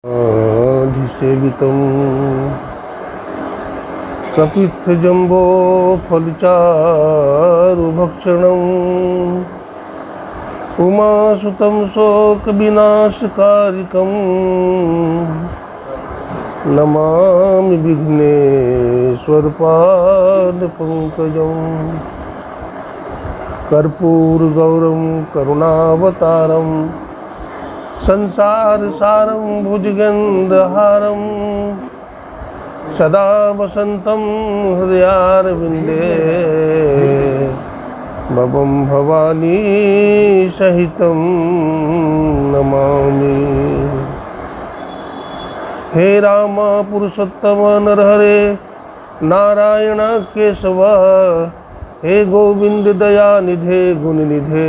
अधिसेवितं कपित्थजम्बो फलचारुभक्षणम् उमासुतं शोकविनाशकारिकम् नमामि विघ्नेश्वरपादपङ्कजम् कर्पूरगौरं करुणावतारं संसारसारं भुजगन्धहारं सदा वसन्तं हृदयारविन्दे भवं भवानी सहितं नमामि। हे राम पुरुषोत्तम नरहरे नारायण केशव हे गोविंद दयानिधे गुणनिधे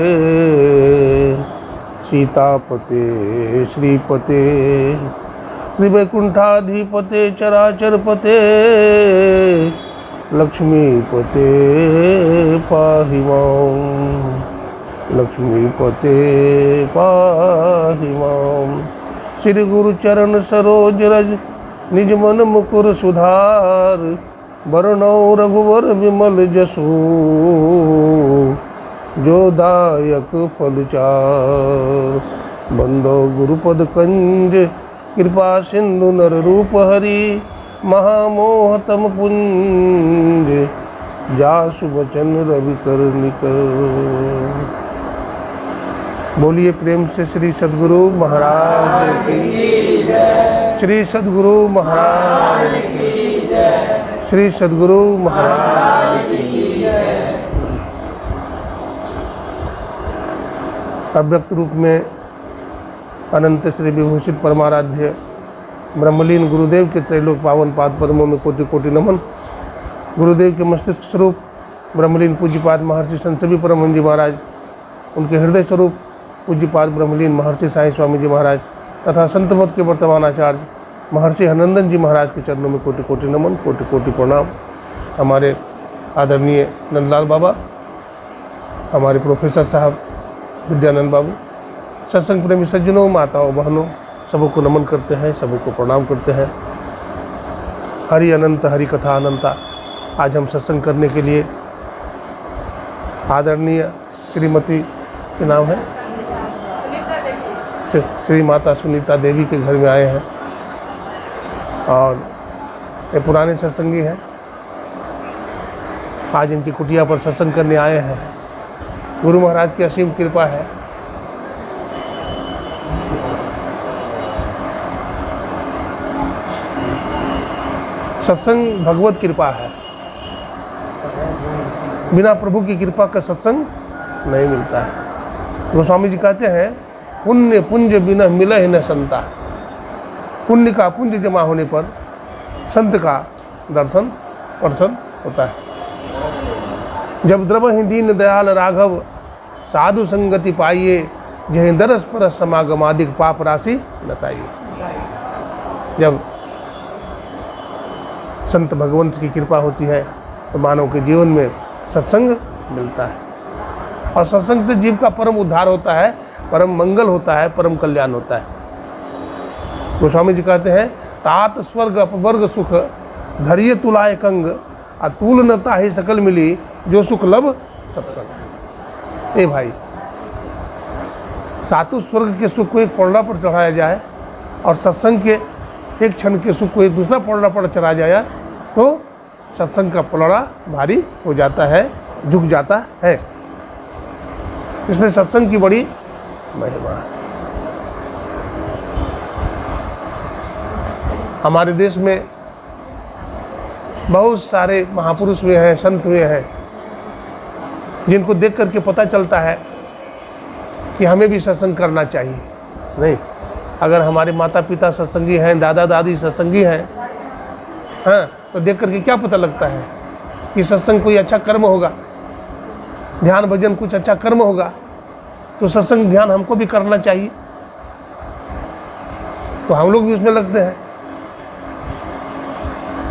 सीतापते श्रीपते श्रीवैकुंठाधिपते चराचरपते लक्ष्मीपते पाहि मां लक्ष्मीपते पाहि मां। श्री गुरु चरण सरोज रज निज मन मुकुर सुधार वरणौ रघुवर विमल जसु जो दायक फलचार बंदो गुरुपद कंज कृपा सिंधु नर रूप हरि महामोहतम पुंज जासु वचन रवि कर निकर। बोलिए प्रेम से श्री सद्गुरु महाराज की जय। श्री सद्गुरु महाराज की जय। श्री सद्गुरु महाराज की जय। अव्यक्त रूप में अनंत श्री विभूषित परमाराध्य ब्रह्मलीन गुरुदेव के त्रैलोक पावन पाद पद्मों में कोटि कोटि नमन। गुरुदेव के मस्तिष्क स्वरूप ब्रह्मलीन पूज्यपाद महर्षि संत सभी परमहंस जी महाराज, उनके हृदय स्वरूप पूज्यपाद ब्रह्मलीन महर्षि साईं स्वामी जी महाराज तथा संत मत के वर्तमान आचार्य महर्षि हरनंदन जी महाराज के चरणों में कोटि कोटि नमन, कोटि कोटि प्रणाम। हमारे आदरणीय नंदलाल बाबा, हमारे प्रोफेसर साहब विद्यानंद बाबू, सत्संग प्रेमी सज्जनों, माताओं, बहनों, सबको नमन करते हैं, सबको प्रणाम करते हैं। हरि अनंत, हरि कथा अनंता। आज हम सत्संग करने के लिए आदरणीय श्रीमती के नाम है श्री माता सुनीता देवी के घर में आए हैं और ये पुराने सत्संगी हैं। आज इनकी कुटिया पर सत्संग करने आए हैं। गुरु महाराज की असीम कृपा है। सत्संग भगवत कृपा है। बिना प्रभु की कृपा का सत्संग नहीं मिलता है। गोस्वामी जी कहते हैं पुण्य पुंज बिना मिला ही न संता। पुण्य का पुंज जमा होने पर संत का दर्शन प्रसन्न होता है। जब द्रवहि दीन दयाल राघव साधु संगति पाइए, जहीं दरस परस समागम आदि पाप राशि नसाइए। जब संत भगवंत की कृपा होती है तो मानव के जीवन में सत्संग मिलता है और सत्संग से जीव का परम उद्धार होता है, परम मंगल होता है, परम कल्याण होता है। गोस्वामी जी कहते हैं तात स्वर्ग अपवर्ग सुख धैर्य तुलाय कंग अतुल नता ही सकल मिली जो सुख लब सत्संग। ए भाई, सातों स्वर्ग के सुख को एक पौड़ा पर चढ़ाया जाए और सत्संग के एक क्षण के सुख को एक दूसरा पौड़ा पर चढ़ाया जाए तो सत्संग का पलड़ा भारी हो जाता है, झुक जाता है। इसलिए सत्संग की बड़ी महिमा है। हमारे देश में बहुत सारे महापुरुष हुए हैं, संत हुए हैं, जिनको देख करके पता चलता है कि हमें भी सत्संग करना चाहिए। नहीं, अगर हमारे माता पिता सत्संगी हैं, दादा दादी सत्संगी हैं, हाँ, तो देख करके क्या पता लगता है कि सत्संग कोई अच्छा कर्म होगा, ध्यान भजन कुछ अच्छा कर्म होगा, तो सत्संग ध्यान हमको भी करना चाहिए। तो हम लोग भी उसमें लगते हैं।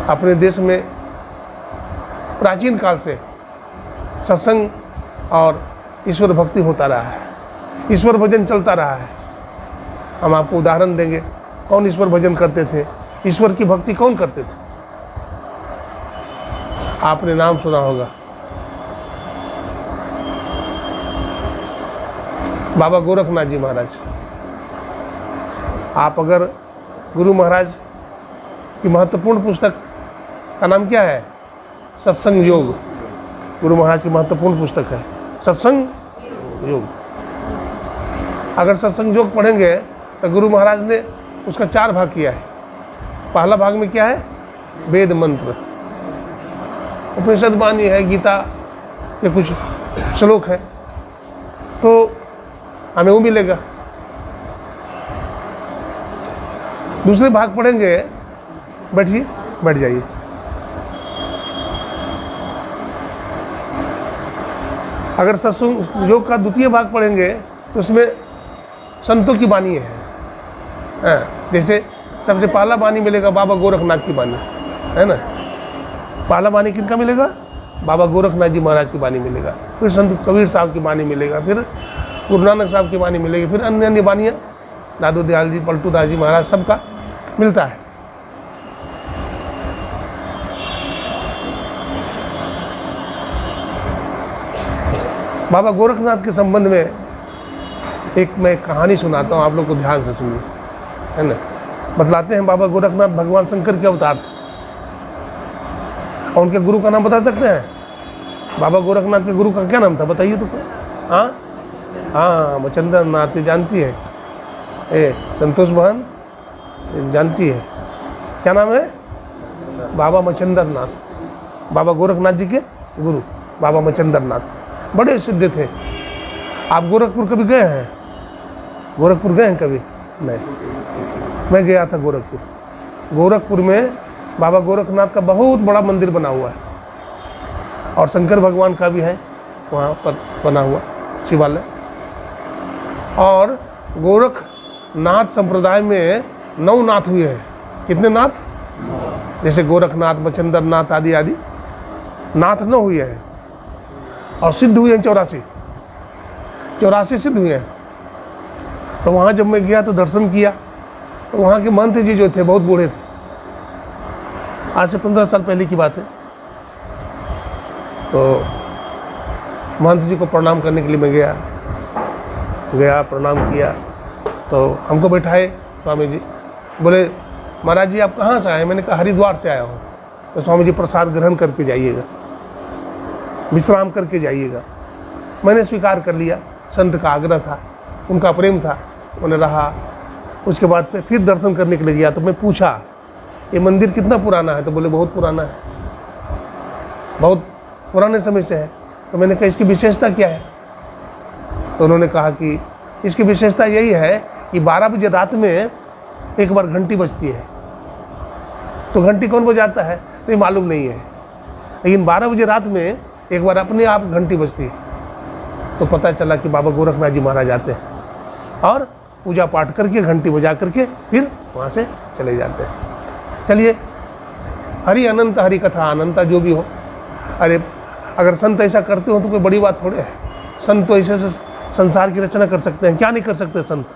अपने देश में प्राचीन काल से सत्संग और ईश्वर भक्ति होता रहा है, ईश्वर भजन चलता रहा है। हम आपको उदाहरण देंगे। कौन ईश्वर भजन करते थे, ईश्वर की भक्ति कौन करते थे? आपने नाम सुना होगा, बाबा गोरखनाथ जी महाराज। आप अगर गुरु महाराज की महत्वपूर्ण पुस्तक का नाम क्या है? सत्संग योग। गुरु महाराज की महत्वपूर्ण पुस्तक है सत्संग योग। अगर सत्संग योग पढ़ेंगे तो गुरु महाराज ने उसका 4 भाग किया है। पहला भाग में क्या है? वेद मंत्र, उपनिषद वाणी है, गीता के कुछ श्लोक है, तो हमें वो मिलेगा। दूसरे भाग पढ़ेंगे, बैठिए, बैठ जाइए। अगर सत्संग योग का द्वितीय भाग पढ़ेंगे तो उसमें संतों की वाणी है। जैसे सबसे पहला वाणी मिलेगा बाबा गोरखनाथ की वाणी, है ना। पहला वाणी किनका मिलेगा? बाबा गोरखनाथ जी महाराज की वाणी मिलेगा। फिर संत कबीर साहब की वाणी मिलेगा, फिर गुरु नानक साहब की वाणी मिलेगी, फिर अन्य अन्य वाणियाँ दादू दयाल जी, पलटू दास जी महाराज, सबका मिलता है। बाबा गोरखनाथ के संबंध में एक मैं कहानी सुनाता हूँ, आप लोग को ध्यान से सुनिए, है ना। बतलाते हैं बाबा गोरखनाथ भगवान शंकर के अवतार थे। और उनके गुरु का नाम बता सकते हैं? बाबा गोरखनाथ के गुरु का क्या नाम था, बताइए तो। हाँ, मचंद्र नाथ जानती है, संतोष बहन जानती है, क्या नाम है? बाबा मचंद्र नाथ। बाबा गोरखनाथ जी के गुरु बाबा मचंद्र नाथ बड़े सिद्ध थे। आप गोरखपुर कभी गए हैं? गोरखपुर गए हैं कभी? नहीं। मैं गया था गोरखपुर। गोरखपुर में बाबा गोरखनाथ का बहुत बड़ा मंदिर बना हुआ है, और शंकर भगवान का भी है वहाँ पर बना हुआ शिवालय। और गोरखनाथ संप्रदाय में 9 नाथ हुए हैं। कितने नाथ? जैसे गोरखनाथ, मचंद्र नाथ आदि आदि नाथ 9 हुए हैं, और सिद्ध हुए हैं 84 सिद्ध हुए हैं। तो वहाँ जब मैं गया तो दर्शन किया, तो वहाँ के महंत जी जो थे बहुत बूढ़े थे। आज से 15 साल पहले की बात है। तो महंत जी को प्रणाम करने के लिए मैं गया, प्रणाम किया। तो हमको बैठाए स्वामी जी, बोले महाराज जी आप कहाँ से आए? मैंने कहा हरिद्वार से आया हूँ। तो स्वामी जी प्रसाद ग्रहण करके जाइएगा, विश्राम करके जाइएगा। मैंने स्वीकार कर लिया, संत का आग्रह था, उनका प्रेम था, उन्हें रहा। उसके बाद में फिर दर्शन करने के लिए गया। तो मैं पूछा ये मंदिर कितना पुराना है? तो बोले बहुत पुराना है, बहुत पुराने समय से है। तो मैंने कहा इसकी विशेषता क्या है? तो उन्होंने कहा कि इसकी विशेषता यही है कि 12 बजे रात में एक बार घंटी बजती है। तो घंटी कौन बजाता है तो ये मालूम नहीं है, लेकिन 12 बजे रात में एक बार अपने आप घंटी बजती है। तो पता चला कि बाबा गोरखनाथ जी महाराज आते हैं और पूजा पाठ करके घंटी बजा करके फिर वहाँ से चले जाते हैं। चलिए, हरि अनंत, हरि कथा अनंता, जो भी हो। अरे अगर संत ऐसा करते हो तो कोई बड़ी बात थोड़े है। संत तो ऐसे संसार की रचना कर सकते हैं, क्या नहीं कर सकते संत?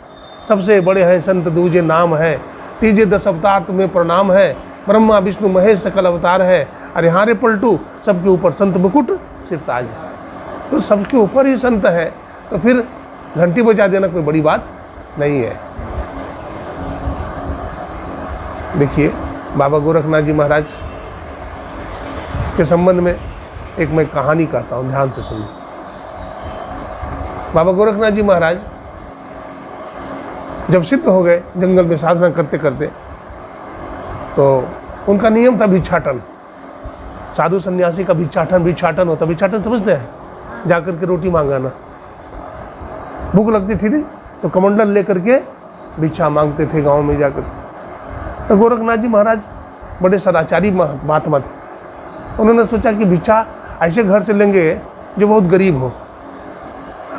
सबसे बड़े हैं संत दूजे नाम है, तीजे 10 अवतार तुम्हें प्रणाम है, ब्रह्मा विष्णु महेश सकल अवतार है, अरे हारे पलटू सबके ऊपर संत मुकुट सिर ताज है। तो सबके ऊपर ही संत है, तो फिर घंटी बजा देना कोई बड़ी बात नहीं है। देखिए बाबा गोरखनाथ जी महाराज के संबंध में एक मैं कहानी कहता हूँ, ध्यान से सुनिए। बाबा गोरखनाथ जी महाराज जब सिद्ध हो गए जंगल में साधना करते करते, तो उनका नियम था भिक्षाटन। साधु सन्यासी का भिक्षाटन होता। भिक्षाटन समझते हैं? जाकर के रोटी मांगाना। भूख लगती थी तो कमंडल लेकर के भिक्षा मांगते थे गांव में जाकर। तो गोरखनाथ जी महाराज बड़े सदाचारी महात्मा थे। उन्होंने सोचा कि भिक्षा ऐसे घर से लेंगे जो बहुत गरीब हो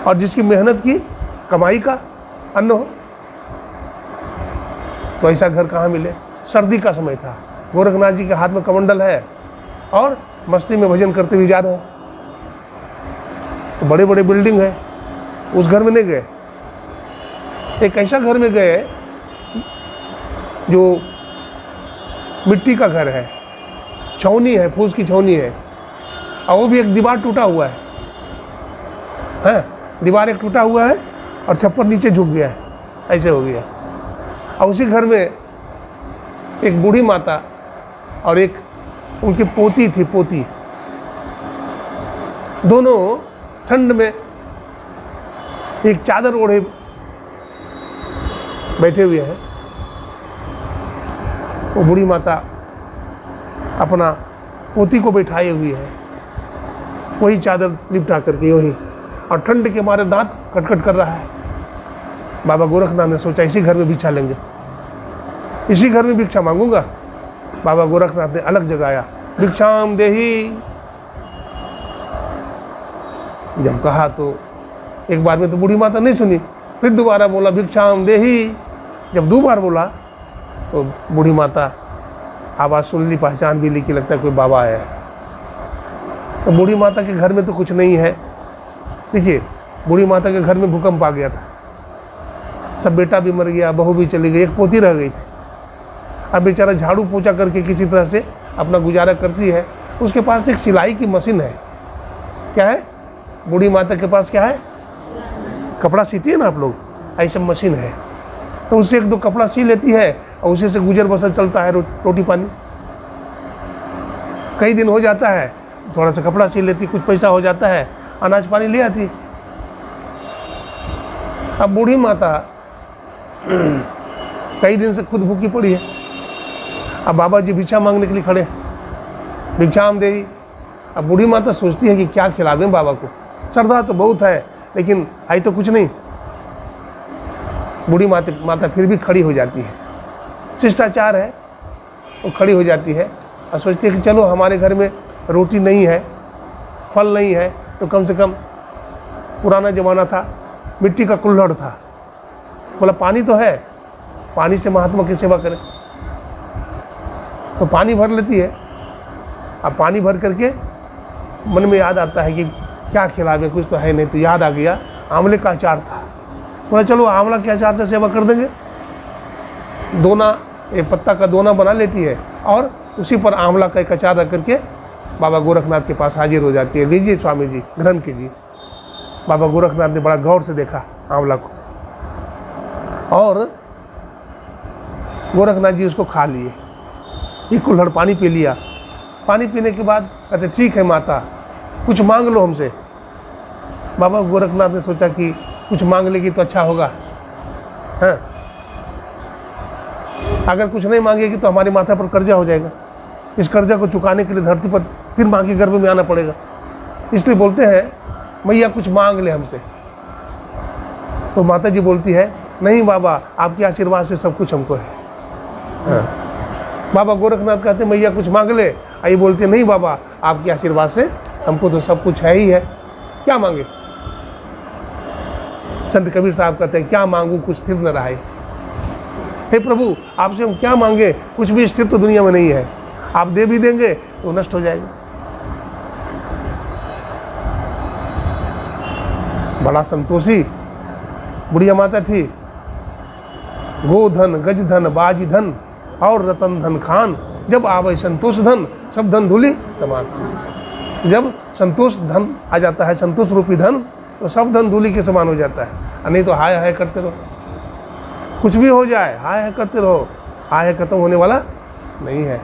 और जिसकी मेहनत की कमाई का अन्न हो। तो ऐसा घर कहाँ मिले? सर्दी का समय था, गोरखनाथ जी के हाथ में कमंडल है और मस्ती में भजन करते हुए जा रहे हैं। तो बड़े बड़े बिल्डिंग है, उस घर में नहीं गए। एक ऐसा घर में गए जो मिट्टी का घर है, छावनी है, फूस की छावनी है, और वो भी एक दीवार टूटा हुआ है, दीवार एक टूटा हुआ है और छप्पर नीचे झुक गया है, ऐसे हो गया। और उसी घर में एक बूढ़ी माता और एक उनकी पोती थी, पोती, दोनों ठंड में एक चादर ओढ़े बैठे हुए हैं। वो बूढ़ी माता अपना पोती को बैठाए हुई है, वही चादर लिपटा करके वही, और ठंड के मारे दांत कटकट कर रहा है। बाबा गोरखनाथ ने सोचा इसी घर में भिक्षा लेंगे, इसी घर में भिक्षा मांगूंगा। बाबा गोरखनाथ ने अलग जगाया, भिक्षाम देही। जब कहा तो एक बार में तो बूढ़ी माता नहीं सुनी, फिर दोबारा बोला भिक्षाम देही। जब 2 बार बोला तो बूढ़ी माता आवाज़ सुन ली, पहचान भी ली कि लगता है कोई बाबा है। तो बूढ़ी माता के घर में तो कुछ नहीं है। देखिए, बूढ़ी माता के घर में भूकंप आ गया था, सब बेटा भी मर गया, बहू भी चली गई, एक पोती रह गई थी। अब बेचारा झाड़ू पोछा करके किसी तरह से अपना गुजारा करती है। उसके पास एक सिलाई की मशीन है। क्या है बूढ़ी माता के पास? क्या है? कपड़ा सीती है ना आप लोग, ऐसा मशीन है। तो उससे 1-2 कपड़ा सी लेती है और उसी से गुजर बसर चलता है, रोटी पानी। कई दिन हो जाता है, थोड़ा सा कपड़ा सी लेती, कुछ पैसा हो जाता है, अनाज पानी ले आती। अब बूढ़ी माता कई दिन से खुद भूखी पड़ी है। अब बाबा जी भिक्षा मांगने के लिए खड़े, भिक्षाम देही। अब बूढ़ी माता सोचती है कि क्या खिलावें बाबा को, श्रद्धा तो बहुत है लेकिन है तो कुछ नहीं। बूढ़ी माता फिर भी खड़ी हो जाती है, शिष्टाचार है, वो खड़ी हो जाती है और सोचती है कि चलो हमारे घर में रोटी नहीं है, फल नहीं है, तो कम से कम, पुराना ज़माना था, मिट्टी का कुल्हड़ था, बोला पानी तो है, पानी से महात्मा की सेवा करें। तो पानी भर लेती है। अब पानी भर करके मन में याद आता है कि क्या खिलावें, कुछ तो है नहीं। तो याद आ गया आंवले का अचार था, बोला चलो आंवला के अचार से सेवा कर देंगे। दोना, एक पत्ता का दोना बना लेती है और उसी पर आंवला का एक अचार रख करके बाबा गोरखनाथ के पास हाजिर हो जाती है। लीजिए स्वामी जी, ग्रहण कीजिए। बाबा गोरखनाथ ने बड़ा गौर से देखा आंवला को और गोरखनाथ जी उसको खा लिए, एक कुल्हड़ पानी पी लिया। पानी पीने के बाद कहते ठीक है माता, कुछ मांग लो हमसे। बाबा गोरखनाथ ने सोचा कि कुछ मांग लेगी तो अच्छा होगा, हाँ, अगर कुछ नहीं मांगेगी तो हमारे माथा पर कर्जा हो जाएगा। इस कर्जा को चुकाने के लिए धरती पर फिर माँ के गर्भ में आना पड़ेगा। इसलिए बोलते हैं मैया कुछ मांग ले हमसे। तो माता जी बोलती है नहीं बाबा, आपके आशीर्वाद से सब कुछ हमको है। हाँ। बाबा गोरखनाथ कहते मैया कुछ मांग ले, आई बोलते नहीं बाबा, आपके आशीर्वाद से हमको तो सब कुछ है ही है, क्या मांगे। संत कबीर साहब कहते हैं क्या मांगू कुछ स्थिर न रहा। हे प्रभु, आपसे हम क्या मांगे, कुछ भी स्थिर तो दुनिया में नहीं है, आप दे भी देंगे तो नष्ट हो जाएगा। बड़ा संतोषी बुढ़िया माता थी। गोधन, गजधन, बाजीधन और रतन धन खान, जब आवे संतोष धन, सब धन धूलि समान। जब संतोष धन आ जाता है, संतोष रूपी धन, तो सब धन धूलि के समान हो जाता है। नहीं तो हाय हाय करते रहो, कुछ भी हो जाए हाय हाय करते रहो, हाय हाय खत्म होने वाला नहीं है।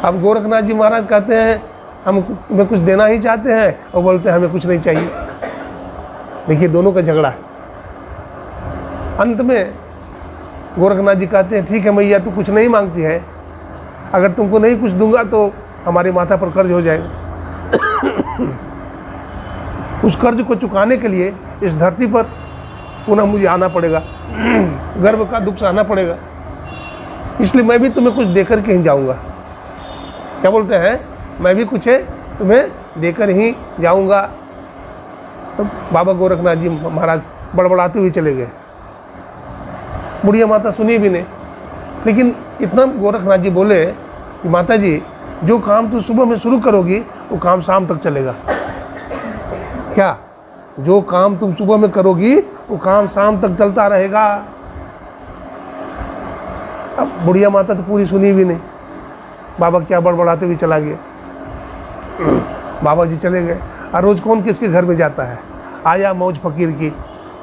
अब गोरखनाथ जी महाराज कहते हैं हम तुम्हें कुछ देना ही चाहते हैं, और बोलते हैं हमें कुछ नहीं चाहिए। देखिए दोनों का झगड़ा है। अंत में गोरखनाथ जी कहते हैं ठीक है मैया, तू कुछ नहीं मांगती है, अगर तुमको नहीं कुछ दूंगा तो हमारे माथा पर कर्ज हो जाएगा। उस कर्ज को चुकाने के लिए इस धरती पर पुनः मुझे आना पड़ेगा, गर्भ का दुख सहना पड़ेगा, इसलिए मैं भी तुम्हें कुछ देकर के ही जाऊंगा। क्या बोलते हैं, मैं भी कुछ है तुम्हें देकर ही जाऊंगा। तो बाबा गोरखनाथ जी महाराज बड़बड़ाते हुए चले गए। बुढ़िया माता सुनी भी नहीं, लेकिन इतना गोरखनाथ जी बोले कि माता जी जो काम तू सुबह में शुरू करोगी वो काम शाम तक चलेगा। क्या जो काम तुम सुबह में करोगी वो काम शाम तक चलता रहेगा। अब बुढ़िया माता तो पूरी सुनी भी नहीं, बाबा क्या बड़बड़ाते हुए चला गया। बाबा जी चले गए। और रोज़ कौन किसके घर में जाता है? आया मौज फकीर की,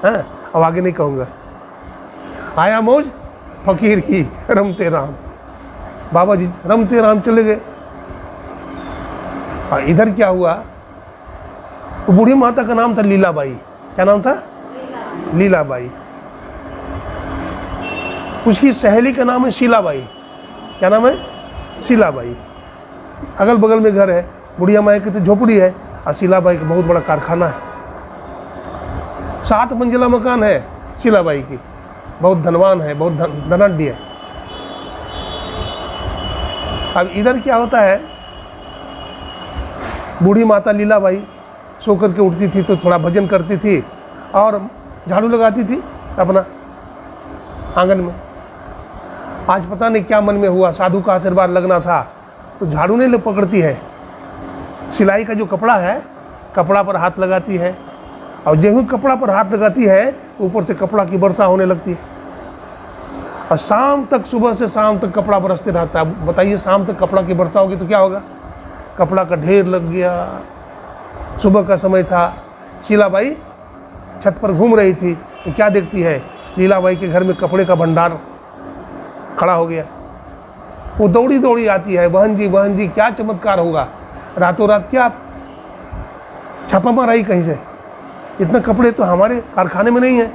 हैं? अब आगे नहीं कहूँगा। आया मौज फकीर की, रमते राम। बाबा जी रमते राम चले गए। और इधर क्या हुआ, तो बूढ़ी माता का नाम था लीलाबाई। क्या नाम था? लीलाबाई। उसकी सहेली का नाम है शीलाबाई। क्या नाम है? शीलाबाई। अगल बगल में घर है। बुढ़िया माई की तो झोपड़ी है और शीलाबाई का बहुत बड़ा कारखाना है। 7 मंजिला मकान है शीलाबाई की। बहुत धनवान है, बहुत धनाढ्य है। अब इधर क्या होता है, बूढ़ी माता लीलाबाई सो करके उठती थी तो थोड़ा भजन करती थी और झाड़ू लगाती थी अपना आंगन में। आज पता नहीं क्या मन में हुआ, साधु का आशीर्वाद लगना था तो झाड़ू नहीं पकड़ती है, सिलाई का जो कपड़ा है कपड़ा पर हाथ लगाती है। और जब ही कपड़ा पर हाथ लगाती है ऊपर से कपड़ा की वर्षा होने लगती है और शाम तक, सुबह से शाम तक कपड़ा बरसते रहता है। बताइए, शाम तक कपड़ा की वर्षा होगी तो क्या होगा? कपड़ा का ढेर लग गया। सुबह का समय था, शीलाबाई छत पर घूम रही थी तो क्या देखती है, लीलाबाई के घर में कपड़े का भंडार खड़ा हो गया। वो दौड़ी दौड़ी आती है, बहन जी क्या चमत्कार होगा, रातों रात क्या छापा मारा कहीं से, इतना कपड़े तो हमारे कारखाने में नहीं है।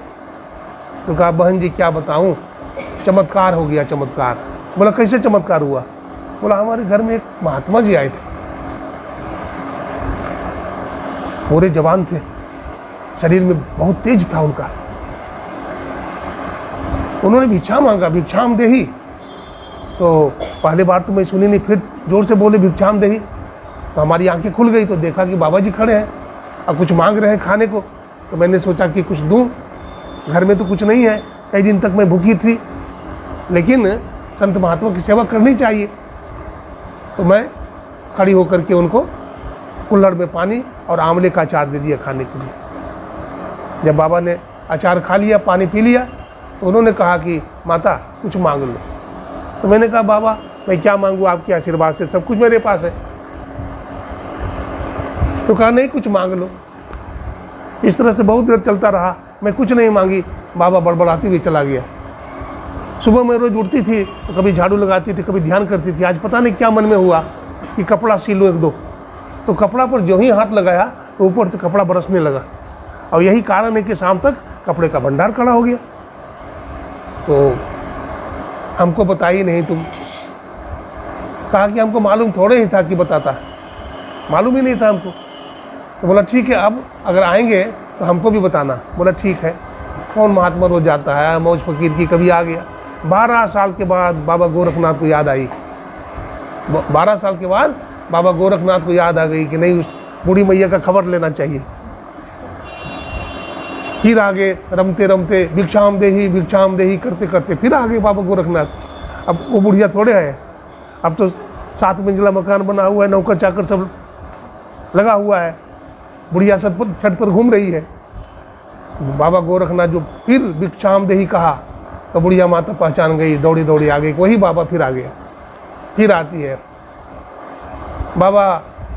तो कहा, बहन जी क्या बताऊं, चमत्कार हो गया, चमत्कार। बोला, कैसे चमत्कार हुआ? बोला, हमारे घर में एक महात्मा जी आए थे, पूरे जवान थे, शरीर में बहुत तेज था उनका। उन्होंने भिक्षा मांगा, भिक्षाम देही। तो पहले बार तो मैं सुनी नहीं, फिर जोर से बोले भिक्षाम देही। तो हमारी आंखें खुल गई तो देखा कि बाबा जी खड़े हैं और कुछ मांग रहे हैं खाने को। तो मैंने सोचा कि कुछ दूं, घर में तो कुछ नहीं है, कई दिन तक मैं भूखी थी, लेकिन संत महात्मा की सेवा करनी चाहिए। तो मैं खड़ी होकर के उनको कुल्हड़ में पानी और आंवले का अचार दे दिया खाने के लिए। जब बाबा ने अचार खा लिया, पानी पी लिया, तो उन्होंने कहा कि माता कुछ मांग लो। तो मैंने कहा, बाबा मैं क्या मांगू, आपके आशीर्वाद से सब कुछ मेरे पास है। तो कहा, नहीं कुछ मांग लो। इस तरह से बहुत देर चलता रहा, मैं कुछ नहीं मांगी, बाबा बड़बड़ाती हुई चला गया। सुबह मैं रोज उठती थी तो कभी झाड़ू लगाती थी, कभी ध्यान करती थी। आज पता नहीं क्या मन में हुआ कि कपड़ा सिलूँ 1-2। तो कपड़ा पर जो ही हाथ लगाया तो ऊपर से कपड़ा बरसने लगा और यही कारण है कि शाम तक कपड़े का भंडार खड़ा हो गया। तो हमको बताइए नहीं तुम। कहा कि हमको मालूम थोड़े ही था कि बताता, मालूम ही नहीं था हमको। तो बोला, ठीक है, अब अगर आएंगे तो हमको भी बताना। बोला, ठीक है। कौन महात्मा रोज जाता है, मौज फकीर की कभी आ गया। 12 साल के बाद बाबा गोरखनाथ को याद आई। 12 साल के बाद बाबा गोरखनाथ को याद आ गई कि नहीं, उस बूढ़ी मैया का खबर लेना चाहिए। फिर आगे रमते रमते भिक्षाम देही करते करते फिर आगे बाबा गोरखनाथ। अब वो बुढ़िया थोड़े है, अब तो 7 मंजिला मकान बना हुआ है, नौकर चाकर सब लगा हुआ है, बुढ़िया छत पर घूम रही है। बाबा गोरखनाथ जो फिर भिक्षाम देही कहा तो बुढ़िया माता पहचान गई, दौड़ी दौड़ी आ गई। वही बाबा फिर आ गया। फिर आती है, बाबा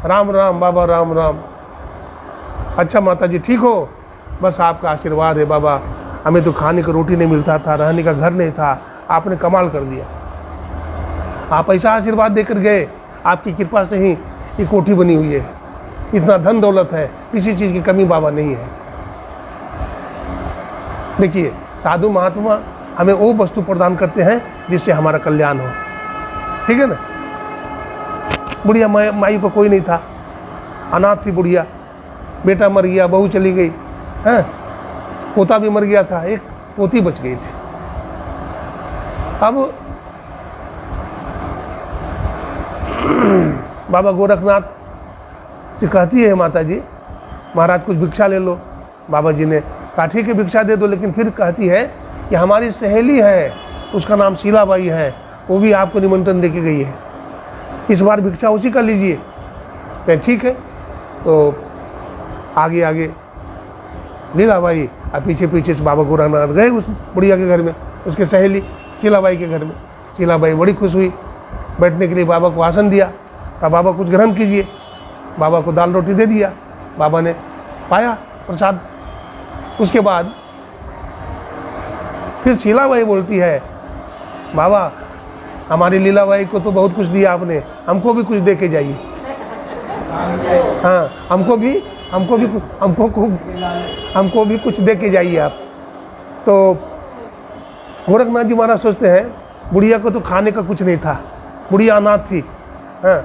राम राम, बाबा राम राम। अच्छा माता जी ठीक हो? बस आपका आशीर्वाद है बाबा, हमें तो खाने को रोटी नहीं मिलता था, रहने का घर नहीं था, आपने कमाल कर दिया। आप ऐसा आशीर्वाद देकर गए, आपकी कृपा से ही ये कोठी बनी हुई है, इतना धन दौलत है, किसी चीज़ की कमी बाबा नहीं है। देखिए, साधु महात्मा हमें वो वस्तु प्रदान करते हैं जिससे हमारा कल्याण हो। ठीक है ना? बुढ़िया माई को कोई नहीं था, अनाथ थी बुढ़िया, बेटा मर गया, बहू चली गई, हैं, पोता भी मर गया था, एक पोती बच गई थी। अब बाबा गोरखनाथ से कहती है माता जी, महाराज कुछ भिक्षा ले लो। बाबा जी ने कहा ठीक है भिक्षा दे दो, लेकिन फिर कहती है कि हमारी सहेली है, उसका नाम शीलाबाई है, वो भी आपको निमंत्रण दे के गई है, इस बार भिक्षा उसी का लीजिए। कहे ठीक है। तो आगे आगे लीलाबाई और पीछे पीछे से बाबा गोरखनाथ गए उस बुढ़िया के घर में, उसके सहेली शीलाबाई के घर में। शीलाबाई बड़ी खुश हुई, बैठने के लिए बाबा को आसन दिया, कहा बाबा कुछ ग्रहण कीजिए। बाबा को दाल रोटी दे दिया, बाबा ने पाया प्रसाद। उसके बाद फिर शीलाबाई बोलती है, बाबा हमारी लीलाबाई को तो बहुत कुछ दिया आपने, हमको भी कुछ दे के जाइए। हाँ, हमको भी कुछ दे के जाइए आप। तो गोरखनाथ जी महाराज सोचते हैं बुढ़िया को तो खाने का कुछ नहीं था, बुढ़िया अनाथ थी, हाँ,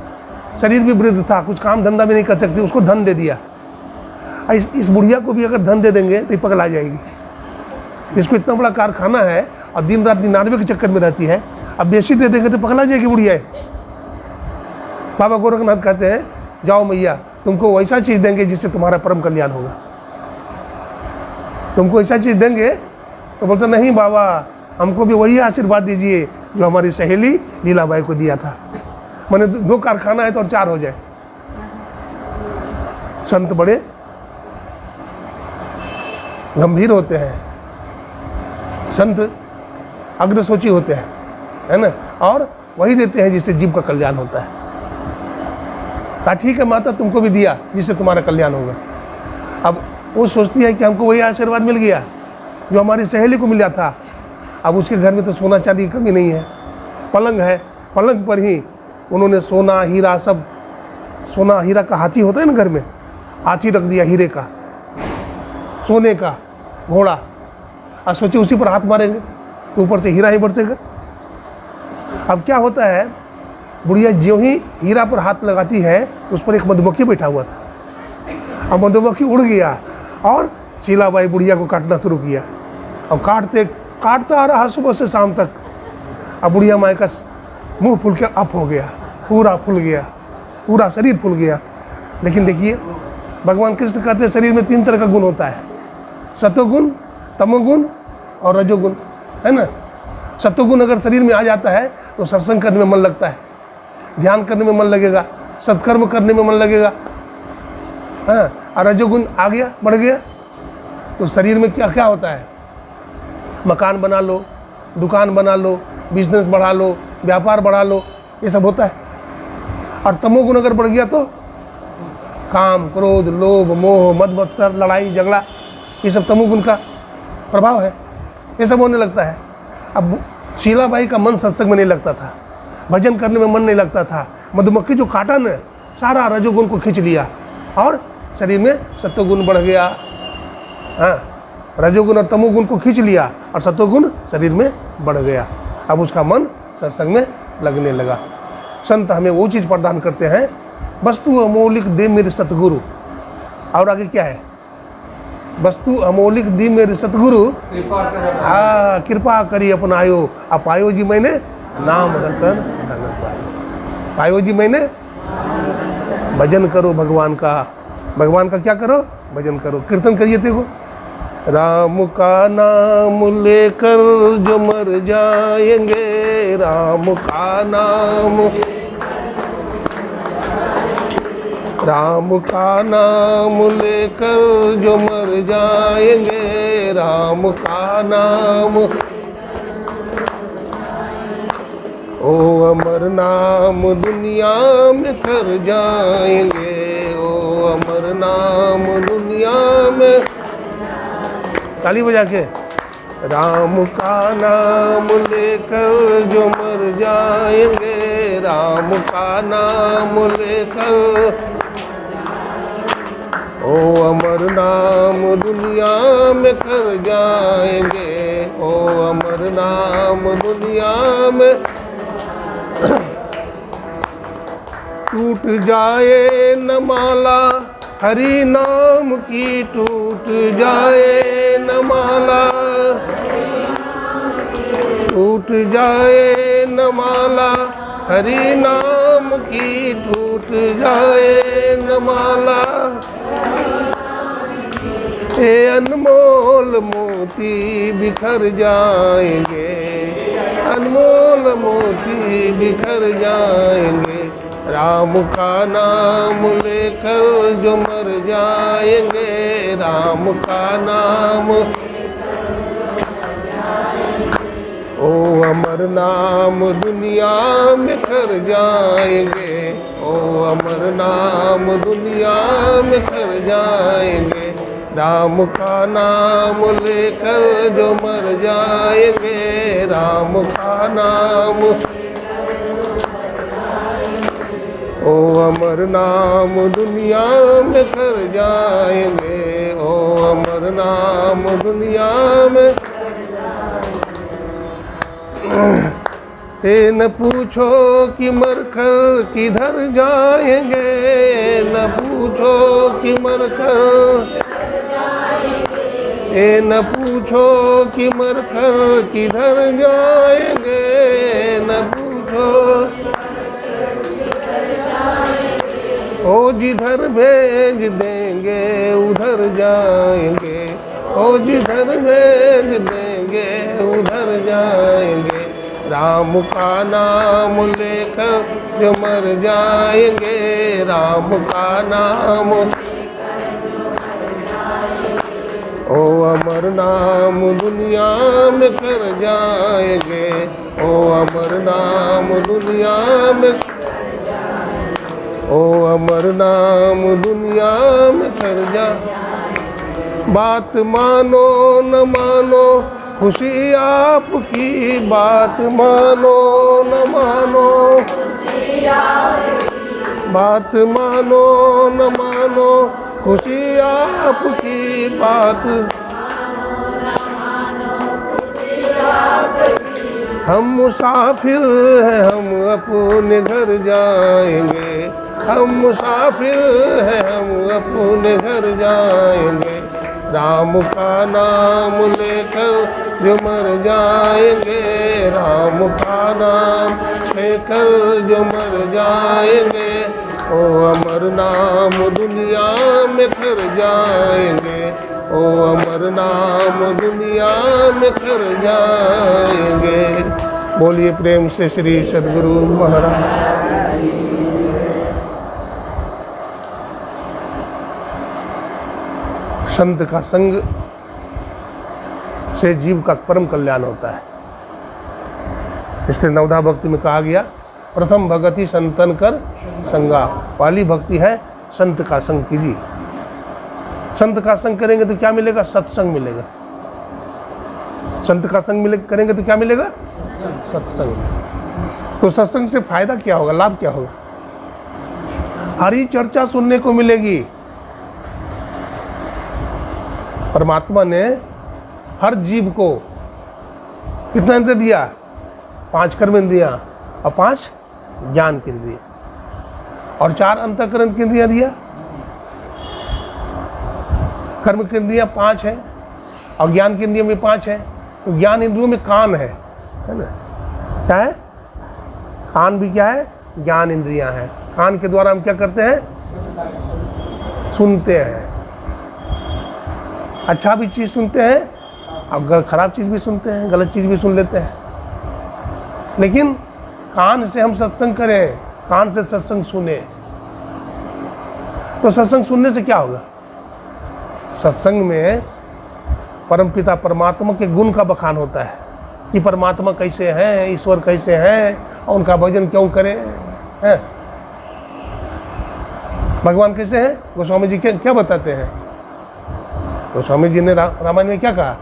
शरीर भी वृद्ध था, कुछ काम धंधा भी नहीं कर सकती, उसको धन दे दिया। इस बुढ़िया को भी अगर धन दे देंगे तो ये पगला जाएगी। इसको इतना बड़ा कारखाना है और दिन रात 99 के चक्कर में रहती है, अब बेसी दे देंगे तो पगला जाएगी बुढ़िया। बाबा गोरखनाथ कहते हैं जाओ मैया, तुमको वैसा चीज़ देंगे जिससे तुम्हारा परम कल्याण होगा। तुमको ऐसा चीज़ देंगे तो बोलते नहीं बाबा, हमको भी वही आशीर्वाद दीजिए जो हमारी सहेली लीलाबाई को दिया था। मैंने 2 कारखाना है तो और 4 हो जाए। संत बड़े गंभीर होते हैं, संत अग्रसोची होते हैं, है ना, और वही देते हैं जिससे जीव का कल्याण होता है। कहा ठीक है माता, तुमको भी दिया जिससे तुम्हारा कल्याण होगा। अब वो सोचती है कि हमको वही आशीर्वाद मिल गया जो हमारी सहेली को मिला था। अब उसके घर में तो सोना चांदी की कमी नहीं है, पलंग है, पलंग पर ही उन्होंने सोना हीरा सब, सोना हीरा का हाथी होता है ना घर में, हाथी रख दिया हीरे का, सोने का घोड़ा, और सोचिए उसी पर हाथ मारेंगे तो ऊपर से हीरा ही बरसेगा। अब क्या होता है, बुढ़िया ज्यों ही हीरा पर हाथ लगाती है तो उस पर एक मधुमक्खी बैठा हुआ था। अब मधुमक्खी उड़ गया और शीलाबाई बुढ़िया को काटना शुरू किया, और काटता आ रहा सुबह से शाम तक। अब बुढ़िया माई का मुंह फूल के अप हो गया, पूरा फूल गया, पूरा शरीर फूल गया। लेकिन देखिए भगवान कृष्ण कहते हैं शरीर में 3 तरह का गुण होता है, सतोगुण, तमोगुण और रजोगुण, है ना। सतोगुण अगर शरीर में आ जाता है तो सत्संग करने में मन लगता है, ध्यान करने में मन लगेगा, सत्कर्म करने में मन लगेगा, हाँ। और रजोगुण आ गया, बढ़ गया तो शरीर में क्या क्या होता है, मकान बना लो, दुकान बना लो, बिजनेस बढ़ा लो, व्यापार बढ़ा लो, ये सब होता है। और तमोगुण अगर बढ़ गया तो काम, क्रोध, लोभ, मोह, मद मत्सर, लड़ाई झगड़ा, ये सब तमोगुण का प्रभाव है, ये सब होने लगता है। अब शीलाबाई का मन सत्संग में नहीं लगता था, भजन करने में मन नहीं लगता था। मधुमक्खी जो काटा ने सारा रजोगुण को खींच लिया और शरीर में सत्वगुण बढ़ गया, हाँ, रजोगुण और तमोगुण को खींच लिया और सत्वगुण शरीर में बढ़ गया। अब उसका मन सत्संग में लगने लगा। संत हमें वो चीज़ प्रदान करते हैं, वस्तु अमौलिक दे मेरे सतगुरु। और आगे क्या है, वस्तु अमौलिक दी मेरे सतगुरु, हाँ, कृपा करी अपनायो, अपायो जी मैंने नाम रतन धन पायो। पायो जी मैंने, भजन करो भगवान का, भगवान का क्या करो, भजन करो, कीर्तन करिए। देखो राम का नाम लेकर जो मर जाएंगे, राम का नाम, राम का नाम लेकर जो मर जाएंगे, राम का नाम, ओ अमर नाम दुनिया में कर जाएंगे, ओ अमर नाम दुनिया में। ताली बजा के, राम का नाम लेकर जो मर जाएंगे, राम का नाम लेकर, ओ अमर नाम दुनिया में कर जाएंगे, ओ अमर नाम दुनिया में। टूट जाए न माला हरि नाम की, टूट जाए न माला, टूट जाए न माला हरि नाम की, टूट जाए न माला, ये अनमोल मोती बिखर जाएंगे, अनमोल मोती बिखर जाएंगे, राम का नाम लेकर जो मर जाएंगे, राम का नाम, ओ अमर नाम दुनिया में कर जाएंगे, ओ अमर नाम दुनिया में कर जाएंगे, राम का नाम लेकर जो मर जाएंगे, राम का नाम, ओ अमर नाम दुनिया में कर जाएंगे, ओ अमर नाम दुनिया में। ते न पूछो कि मरकर किधर जाएंगे, न पूछो कि मरकर, ए न पूछो कि मरकर किधर जाएंगे, न पूछो, ओ जिधर भेज देंगे उधर जाएंगे, ओ जिधर भेज देंगे उधर जाएंगे, राम का नाम लेकर जो मर जाएंगे, राम का नाम, ओ अमर नाम दुनिया में कर जाएंगे, ओ अमर नाम दुनिया में, ओ अमर नाम दुनिया में कर जा। बात मानो न मानो खुशी आपकी, बात मानो न मानो, बात मानो न मानो खुशी आपकी, बात हम मुसाफिर हैं, हम अपने घर जाएंगे, हम मुसाफिर हैं, हम अपने घर जाएंगे, राम का नाम लेकर जो मर जाएंगे, राम का नाम लेकर जो मर जाएंगे, ओ अमर नाम दुनिया में कर जाएंगे, ओ अमर नाम दुनिया में कर जाएंगे। बोलिए प्रेम से श्री सद्गुरु महाराज। संत का संग से जीव का परम कल्याण होता है। इसलिए नवधा भक्ति में कहा गया, प्रथम भगति संतन कर संगा। पहली भक्ति है संत का संग कीजिए। संत का संग करेंगे तो क्या मिलेगा? सत्संग मिलेगा। संत का संग करेंगे तो क्या मिलेगा? सत्संग। तो सत्संग से फायदा क्या होगा, लाभ क्या होगा? हरी चर्चा सुनने को मिलेगी। परमात्मा ने हर जीव को कितना इंद्रिय दिया? 5 कर्म इंद्रियां और 5 ज्ञान की इंद्रियां और 4 अंतःकरण की इंद्रियां दिया। कर्म की इंद्रियां 5 है और ज्ञान की इंद्रियों में 5 है। तो ज्ञान इंद्रियों में कान है ना? क्या है? कान भी क्या है? ज्ञान इंद्रियां हैं। कान के द्वारा हम क्या करते हैं? सुनते हैं। अच्छा भी चीज़ सुनते हैं और खराब चीज़ भी सुनते हैं, गलत चीज़ भी सुन लेते हैं। लेकिन कान से हम सत्संग करें, कान से सत्संग सुने, तो सत्संग सुनने से क्या होगा? सत्संग में परमपिता परमात्मा के गुण का बखान होता है कि परमात्मा कैसे हैं, ईश्वर कैसे हैं और उनका भजन क्यों करें, हैं? भगवान कैसे हैं? गोस्वामी जी क्या बताते हैं? गोस्वामी जी ने रामायण में क्या कहा?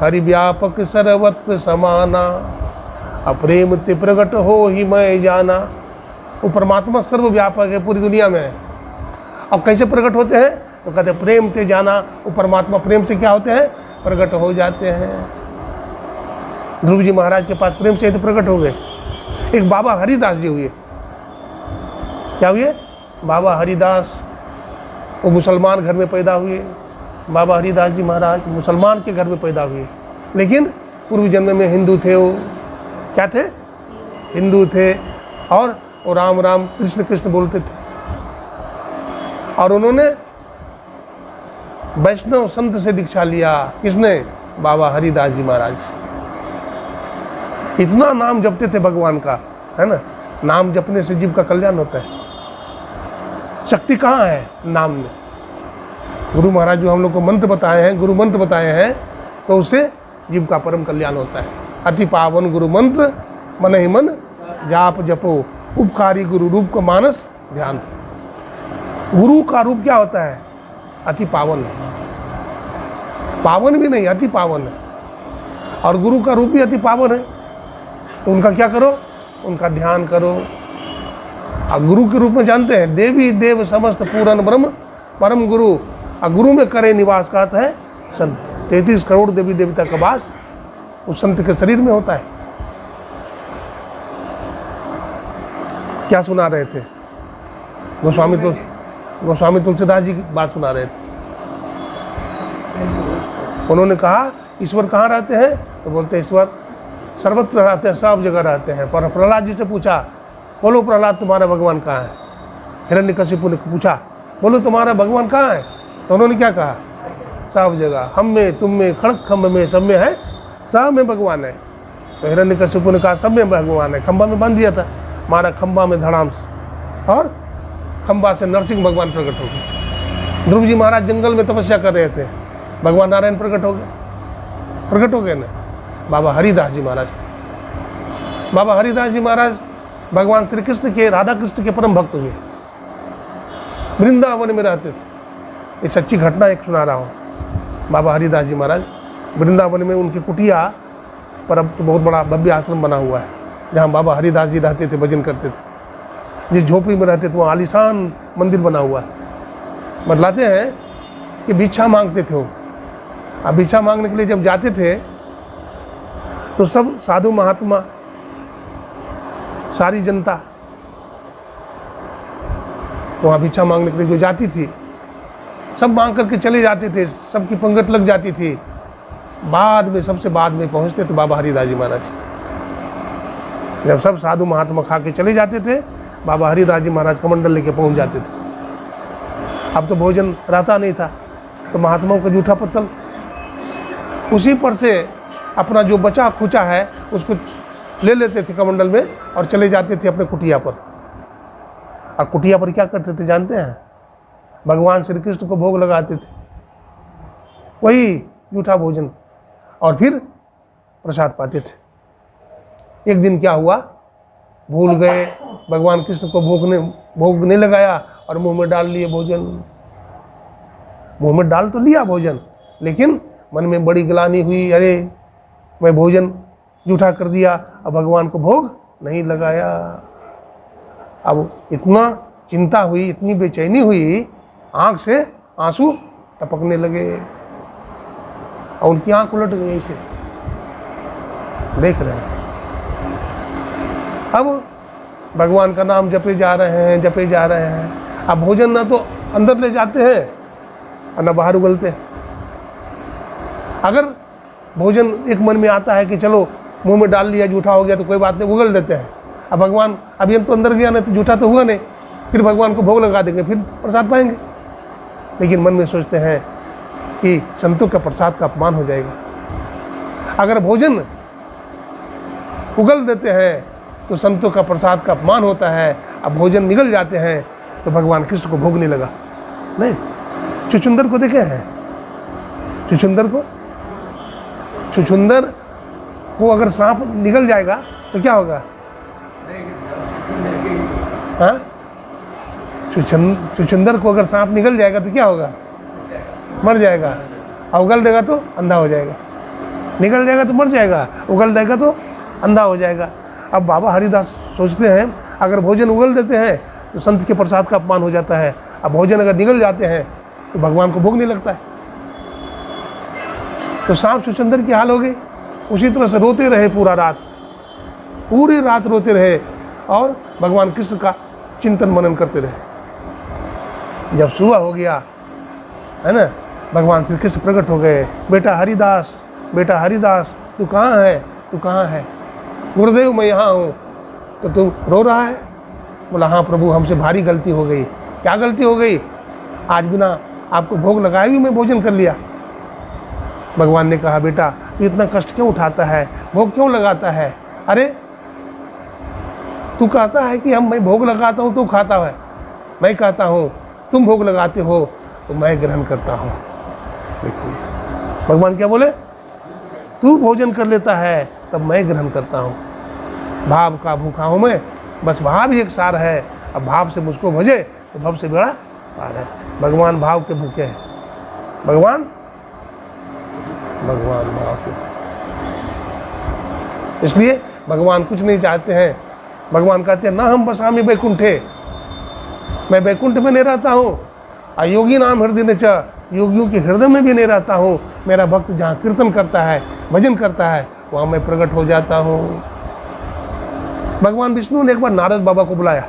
हरि व्यापक सर्वत्र समाना, अप्रेम ते प्रगट हो ही मैं जाना। वो परमात्मा सर्वव्यापक है पूरी दुनिया में। अब कैसे प्रकट होते हैं? तो कहते हैं प्रेम ते जाना। वो परमात्मा प्रेम से क्या होते हैं? प्रकट हो जाते हैं। ध्रुव जी महाराज के पास प्रेम से तो प्रकट हो गए। एक बाबा हरिदास जी हुए। क्या हुए? बाबा हरिदास। वो मुसलमान घर में पैदा हुए। बाबा हरिदास जी महाराज मुसलमान के घर में पैदा हुए, लेकिन पूर्व जन्म में हिंदू थे। वो क्या थे? हिंदू थे। और वो राम राम कृष्ण कृष्ण बोलते थे। और उन्होंने वैष्णव संत से दीक्षा लिया। किसने? बाबा हरिदास जी महाराज। इतना नाम जपते थे भगवान का है ना। नाम जपने से जीव का कल्याण होता है। शक्ति कहाँ है? नाम में। गुरु महाराज जो हम लोग को मंत्र बताए हैं, गुरु मंत्र बताए हैं, तो उससे जीव का परम कल्याण होता है। अति पावन गुरु मंत्र मन ही मन जाप जपो, उपकारी गुरु रूप को मानस ध्यान। गुरु का रूप क्या होता है? अति पावन है। पावन भी नहीं, अति पावन है। और गुरु का रूप भी अति पावन है। तो उनका क्या करो? उनका ध्यान करो। और गुरु के रूप में जानते हैं, देवी देव समस्त पूर्ण ब्रह्म परम गुरु। और गुरु में करे निवास का अर्थ है संत। 33 करोड़ देवी देवता का वास उस संत के शरीर में होता है। क्या सुना रहे थे? गोस्वामी तुलसीदास जी की बात सुना रहे थे। उन्होंने कहा ईश्वर कहाँ रहते हैं? तो बोलते ईश्वर सर्वत्र रहते हैं, सब जगह रहते हैं। पर प्रहलाद जी से पूछा, बोलो प्रहलाद तुम्हारा भगवान कहाँ है? हिरण्यकशिपु ने पूछा, बोलो तुम्हारा भगवान कहाँ है? तो उन्होंने क्या कहा? सब जगह, हम में, तुम में, खड़क खम्भ में, सब में है, सब में भगवान है। तो हिरण्यकशिपु ने कहा सब में भगवान है। खंभा में बांध दिया था, मारा खंभा में धड़ाम से, और खंभा से नरसिंह भगवान प्रकट हो गए। ध्रुव जी महाराज जंगल में तपस्या कर रहे थे, भगवान नारायण प्रकट हो गए ना। बाबा हरिदास जी महाराज थे। बाबा हरिदास जी महाराज भगवान श्री कृष्ण के, राधा कृष्ण के परम भक्त हुए। वृंदावन में रहते थे। ये सच्ची घटना एक सुना रहा हूँ। बाबा हरिदास जी महाराज वृंदावन में, उनकी कुटिया पर अब तो बहुत बड़ा भव्य आश्रम बना हुआ है, जहाँ बाबा हरिदास जी रहते थे, भजन करते थे। जिस झोपड़ी में रहते थे वहाँ आलीशान मंदिर बना हुआ है। बतलाते हैं कि भिक्षा मांगते थे वो। अब भिक्षा मांगने के लिए जब जाते थे तो सब साधु महात्मा, सारी जनता वहाँ भिक्षा मांगने के लिए जो जाती थी, सब मांग करके चले जाते थे, सबकी पंगत लग जाती थी। बाद में, सबसे बाद में पहुँचते थे बाबा हरिदास जी महाराज। जब सब साधु महात्मा खा के चले जाते थे, बाबा हरिदास जी महाराज कमंडल लेके पहुँच जाते थे। अब तो भोजन रहता नहीं था, तो महात्माओं का जूठा पत्तल, उसी पर से अपना जो बचा खुचा है उसको ले लेते थे कमंडल में और चले जाते थे अपने कुटिया पर। और कुटिया पर क्या करते थे जानते हैं? भगवान श्री कृष्ण को भोग लगाते थे, वही जूठा भोजन, और फिर प्रसाद पाते थे। एक दिन क्या हुआ, भूल गए, भगवान कृष्ण को भोग नहीं लगाया और मुंह में डाल लिए भोजन। मुंह में डाल तो लिया भोजन, लेकिन मन में बड़ी ग्लानि हुई, अरे मैं भोजन जूठा कर दिया, अब भगवान को भोग नहीं लगाया। अब इतना चिंता हुई, इतनी बेचैनी हुई, आंख से आंसू टपकने लगे और उनकी आंख उलट गई। ऐसे देख रहे हैं। अब भगवान का नाम जपे जा रहे हैं। अब भोजन ना तो अंदर ले जाते हैं और ना बाहर उगलते हैं। अगर भोजन एक मन में आता है कि चलो मुंह में डाल लिया, जूठा हो गया तो कोई बात नहीं, उगल देते हैं। अब भगवान, अब ये तो अंदर गया नहीं तो जूठा तो हुआ नहीं, फिर भगवान को भोग लगा देंगे, फिर प्रसाद पाएंगे। लेकिन मन में सोचते हैं कि संतों का प्रसाद का अपमान हो जाएगा। अगर भोजन उगल देते हैं तो संतों का प्रसाद का अपमान होता है। अब भोजन निगल जाते हैं तो भगवान कृष्ण को भोग नहीं लगा। नहीं, चुचुंदर को देखे हैं? चुचुंदर को अगर सांप निगल जाएगा तो क्या होगा? हाँ, चुचुंदर को अगर सांप निगल जाएगा तो क्या होगा? मर जाएगा। और उगल देगा तो अंधा हो जाएगा। निगल जाएगा तो मर जाएगा, उगल देगा तो अंधा हो जाएगा। अब बाबा हरिदास सोचते हैं अगर भोजन उगल देते हैं तो संत के प्रसाद का अपमान हो जाता है। अब भोजन अगर निगल जाते हैं तो भगवान को भोग नहीं लगता है। तो सांप चुचुंदर की हाल हो गई। उसी तरह से रोते रहे पूरी रात रोते रहे और भगवान कृष्ण का चिंतन मनन करते रहे। जब सुबह हो गया, है ना, भगवान श्री कृष्ण प्रकट हो गए। बेटा हरिदास तू कहाँ है? गुरुदेव मैं यहाँ हूँ। तो तू रो रहा है? बोला हाँ प्रभु, हमसे भारी गलती हो गई। क्या गलती हो गई? आज बिना आपको भोग लगाए भी मैं भोजन कर लिया। भगवान ने कहा बेटा तू इतना कष्ट क्यों उठाता है, भोग क्यों लगाता है? अरे तू कहता है कि मैं भोग लगाता हूँ, तू खाता है, मैं कहता हूँ तुम भोग लगाते हो तो मैं ग्रहण करता हूँ। देखिए भगवान क्या बोले, तू भोजन कर लेता है तब मैं ग्रहण करता हूँ। भाव का भूखा हूँ मैं, बस भाव ही एक सार है। अब भाव से मुझको भजे तो भव से बड़ा पार है। भगवान भाव के भूखे हैं, भगवान भाव के। इसलिए भगवान कुछ नहीं चाहते हैं। भगवान कहते हैं ना हम बसामी बैकुंठे, मैं बैकुंठ में नहीं रहता हूँ। अयोगी नाम हृदय ने च, योगियों के हृदय में भी नहीं रहता हूँ। मेरा भक्त जहाँ कीर्तन करता है, भजन करता है, वहाँ मैं प्रकट हो जाता हूँ। भगवान विष्णु ने एक बार नारद बाबा को बुलाया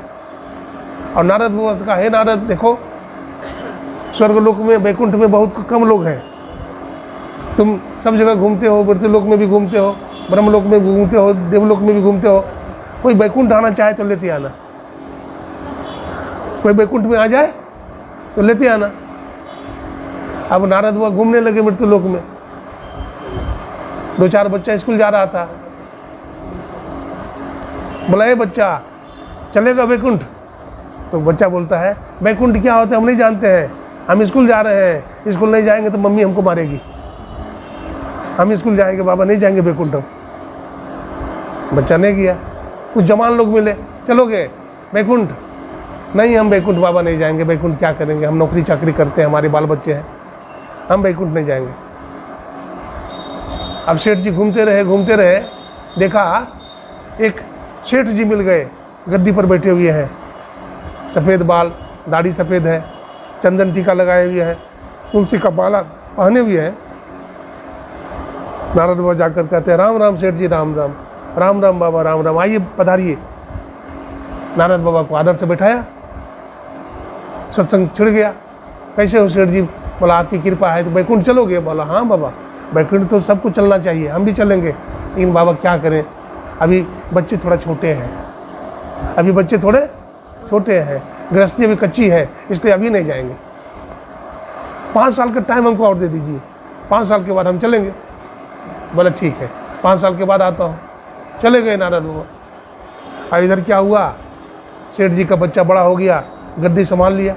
और नारद बाबा से कहा, हे नारद देखो, स्वर्गलोक में बैकुंठ में बहुत कम लोग हैं। तुम सब जगह घूमते हो, मृत्युलोक में भी घूमते हो, ब्रह्मलोक में भी घूमते हो, देवलोक में भी घूमते हो। कोई बैकुंठ आना चाहे तो लेते आना, कोई बैकुंठ में आ जाए तो लेते आना। अब नारद बाबा घूमने लगे मृत्युलोक में। 2-4 बच्चा स्कूल जा रहा था, बोला ये बच्चा चलेगा बैकुंठ? तो बच्चा बोलता है बैकुंठ क्या होता है हम नहीं जानते हैं, हम स्कूल जा रहे हैं, स्कूल नहीं जाएंगे तो मम्मी हमको मारेगी, हम स्कूल जाएंगे बाबा, नहीं जाएंगे बैकुंठ हम। बच्चा नहीं गया। कुछ जवान लोग मिले, चलोगे बैकुंठ? नहीं हम बैकुंठ बाबा नहीं जाएंगे, बैकुंठ क्या करेंगे, हम नौकरी चाकरी करते हैं, हमारे बाल बच्चे हैं, हम बैकुंठ नहीं जाएंगे। अब सेठ जी घूमते रहे, देखा एक सेठ जी मिल गए, गद्दी पर बैठे हुए हैं, सफ़ेद बाल, दाढ़ी सफ़ेद है, चंदन टीका लगाए हुए हैं, तुलसी का माला पहने हुए हैं। नारद बाबा जाकर कहते हैं राम राम सेठ जी, राम राम, राम राम बाबा, राम राम, आइए पधारिए। नारद बाबा को आदर से बैठाया, सत्संग छिड़ गया। कैसे हो सेठ जी? बोला आपकी कृपा है तो बैकुंठ चलोगे? बोला हाँ बाबा, बैकुंठ तो सबको चलना चाहिए, हम भी चलेंगे, लेकिन बाबा क्या करें, अभी बच्चे थोड़ा छोटे हैं, गृहस्थी अभी कच्ची है, इसलिए अभी नहीं जाएंगे। 5 साल का टाइम हमको और दे दीजिए, 5 साल के बाद हम चलेंगे। बोला ठीक है, 5 साल के बाद आता हूँ। चले गए नारद बाबा। और इधर क्या हुआ, सेठ जी का बच्चा बड़ा हो गया, गद्दी संभाल लिया।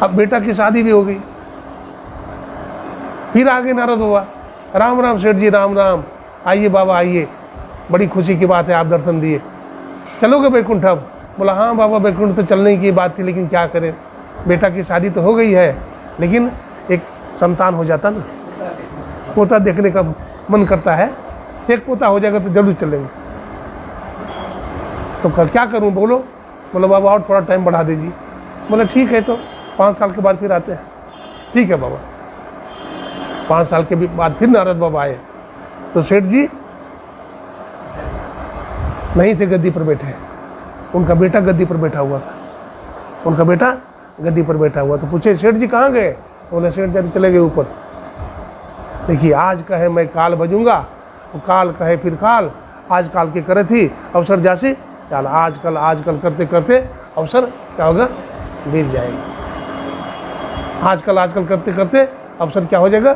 अब बेटा की शादी भी हो गई। फिर आ गए नारद बाबा, राम राम सेठ जी, राम राम, आइए बाबा आइए, बड़ी खुशी की बात है आप दर्शन दिए, चलोगे बैकुंठ अब? बोला हाँ बाबा, बैकुंठ तो चलने की बात थी, लेकिन क्या करें, बेटा की शादी तो हो गई है, लेकिन एक संतान हो जाता ना, पोता देखने का मन करता है, एक पोता हो जाएगा तो जरूर चलेंगे। तो क्या करूं बोलो? बोलो बाबा और थोड़ा टाइम बढ़ा दीजिए। बोला ठीक है, तो 5 साल के बाद फिर आते हैं। ठीक है बाबा। 5 साल के बाद फिर नारद बाबा आए तो सेठ जी नहीं थे गद्दी पर बैठे, उनका बेटा गद्दी पर बैठा हुआ था। तो पूछे सेठ जी कहाँ गए? बोले सेठ जी चले गए ऊपर। देखिए आज कहे मैं काल भजूंगा, तो काल कहे फिर काल, आज काल के करे थी अवसर जासी चाल, आजकल करते करते अवसर क्या होगा, बीत जाएगा। आजकल करते करते अवसर क्या हो जाएगा,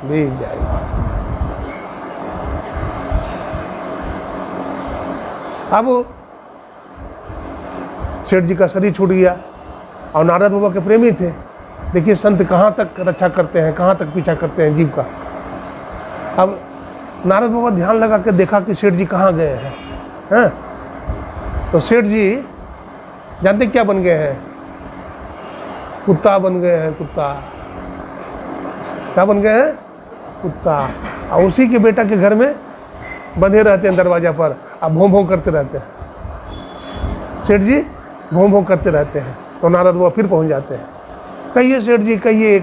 बीत जाएगा। अब सेठ जी का शरीर छूट गया और नारद बाबा के प्रेमी थे। देखिए संत कहाँ तक रक्षा करते हैं, कहाँ तक पीछा करते हैं जीव का। अब नारद बाबा ध्यान लगा के देखा कि सेठ जी कहाँ गए हैं, तो सेठ जी जानते क्या बन गए हैं, कुत्ता बन गए हैं। कुत्ता क्या बन गए हैं, कुत्ता। और उसी के बेटा के घर में बंधे रहते हैं दरवाजा पर, अब भों भों करते रहते हैं। सेठ जी भों भों करते रहते हैं। तो नारद बाबा फिर पहुंच जाते हैं, कहिए सेठ जी, कहिए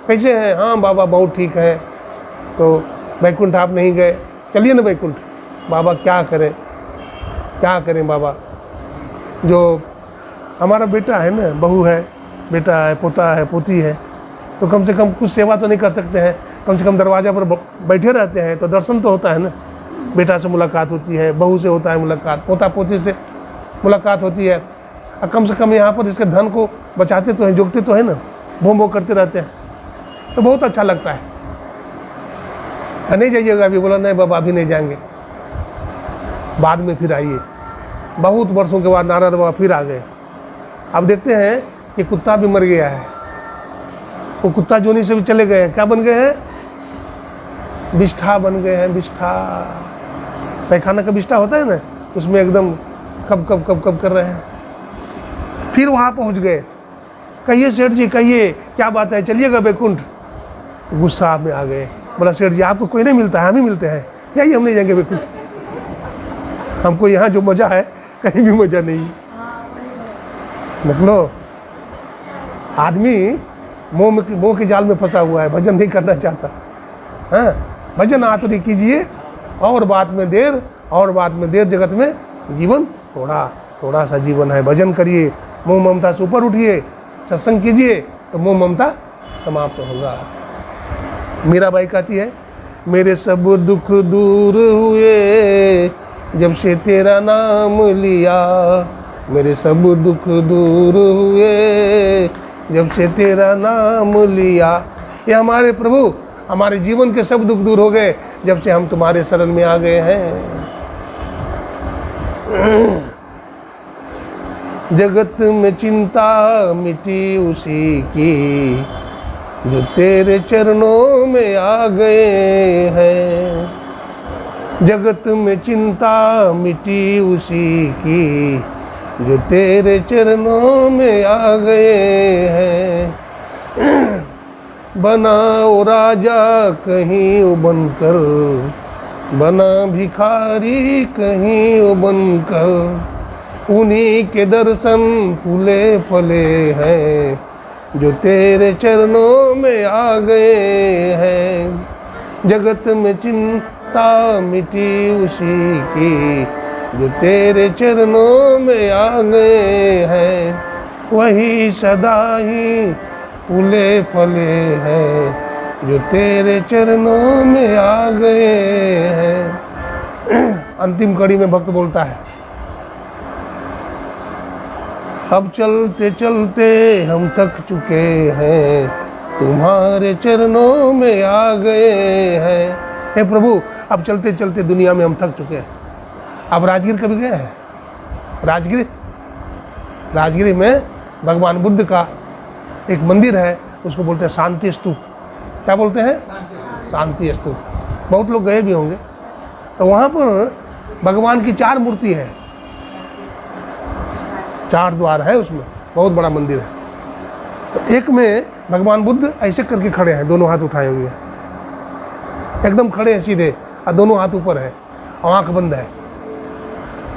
कैसे हैं? हाँ बाबा बहुत ठीक है। तो बैकुंठ आप नहीं गए, चलिए ना बैकुंठ। बाबा क्या करें बाबा, जो हमारा बेटा है ना, बहू है, बेटा है, पोता है, पोती है, तो कम से कम कुछ सेवा तो नहीं कर सकते हैं, कम से कम दरवाजा पर बैठे रहते हैं तो दर्शन तो होता है ना। बेटा से मुलाकात होती है, बहू से होता है मुलाकात, पोता पोती से मुलाकात होती है, और कम से कम यहाँ पर इसके धन को बचाते तो हैं, जोगते तो है ना, भों भों करते रहते हैं, तो बहुत अच्छा लगता है। नहीं जाइएगा अभी? बोला नहीं बाबा अभी नहीं जाएंगे। बाद में फिर आइए। बहुत वर्षों के बाद नारद बाबा फिर आ गए। अब देखते हैं कि कुत्ता भी मर गया है। वो कुत्ता जोनी से भी चले गए हैं। क्या बन गए हैं? बिष्ठा बन गए हैं। बिष्ठा, पैखाना का बिष्ठा होता है ना, उसमें एकदम कब कब कब कब कर रहे हैं। फिर वहाँ पहुँच गए। कहिए सेठ जी, कहिए क्या बात है, चलिएगा बैकुंठ। गुस्सा में आ गए। बोला सेठ जी आपको कोई नहीं मिलता है, हम ही मिलते हैं। यही हम नहीं जाएंगे बैकुंठ, हमको यहाँ जो मजा है कहीं भी मजा नहीं। निकलो। आदमी मोह के जाल में फंसा हुआ है, भजन नहीं करना चाहता। हाँ, भजन आतुरी कीजिए और बात में देर, और बात में देर। जगत में जीवन थोड़ा सा जीवन है। भजन करिए, मोह ममता से ऊपर उठिए, सत्संग कीजिए तो मोह ममता समाप्त होगा। मीराबाई कहती है, मेरे सब दुख दूर हुए जब से तेरा नाम लिया। मेरे सब दुख दूर हुए जब से तेरा नाम लिया। ये हमारे प्रभु, हमारे जीवन के सब दुख दूर हो गए जब से हम तुम्हारे शरण में आ गए हैं। जगत में चिंता मिटी उसी की जो तेरे चरणों में आ गए हैं। जगत में चिंता मिटी उसी की जो तेरे चरणों में आ गए हैं। बनाओ राजा कहीं वो बनकर, बना भिखारी कहीं वो बनकर। उन्हीं के दर्शन फूले फले हैं जो तेरे चरणों में आ गए हैं। जगत में चिंता मिटी उसी की जो तेरे चरणों में आ गए हैं। वही सदा ही फूले फले हैं जो तेरे चरणों में आ गए हैं। अंतिम कड़ी में भक्त बोलता है, अब चलते चलते हम थक चुके हैं, तुम्हारे चरणों में आ गए हैं। हे प्रभु, अब चलते चलते दुनिया में हम थक चुके हैं। अब राजगीर कभी गए हैं? राजगिरी में भगवान बुद्ध का एक मंदिर है, उसको बोलते हैं शांति स्तूप। क्या बोलते हैं? शांति स्तूप। बहुत लोग गए भी होंगे। तो वहाँ पर भगवान की 4 मूर्ति है, 4 द्वार है उसमें, बहुत बड़ा मंदिर है। तो एक में भगवान बुद्ध ऐसे करके खड़े हैं, दोनों हाथ उठाए हुए हैं, एकदम खड़े हैं सीधे, और दोनों हाथ ऊपर है और आँख बंद है।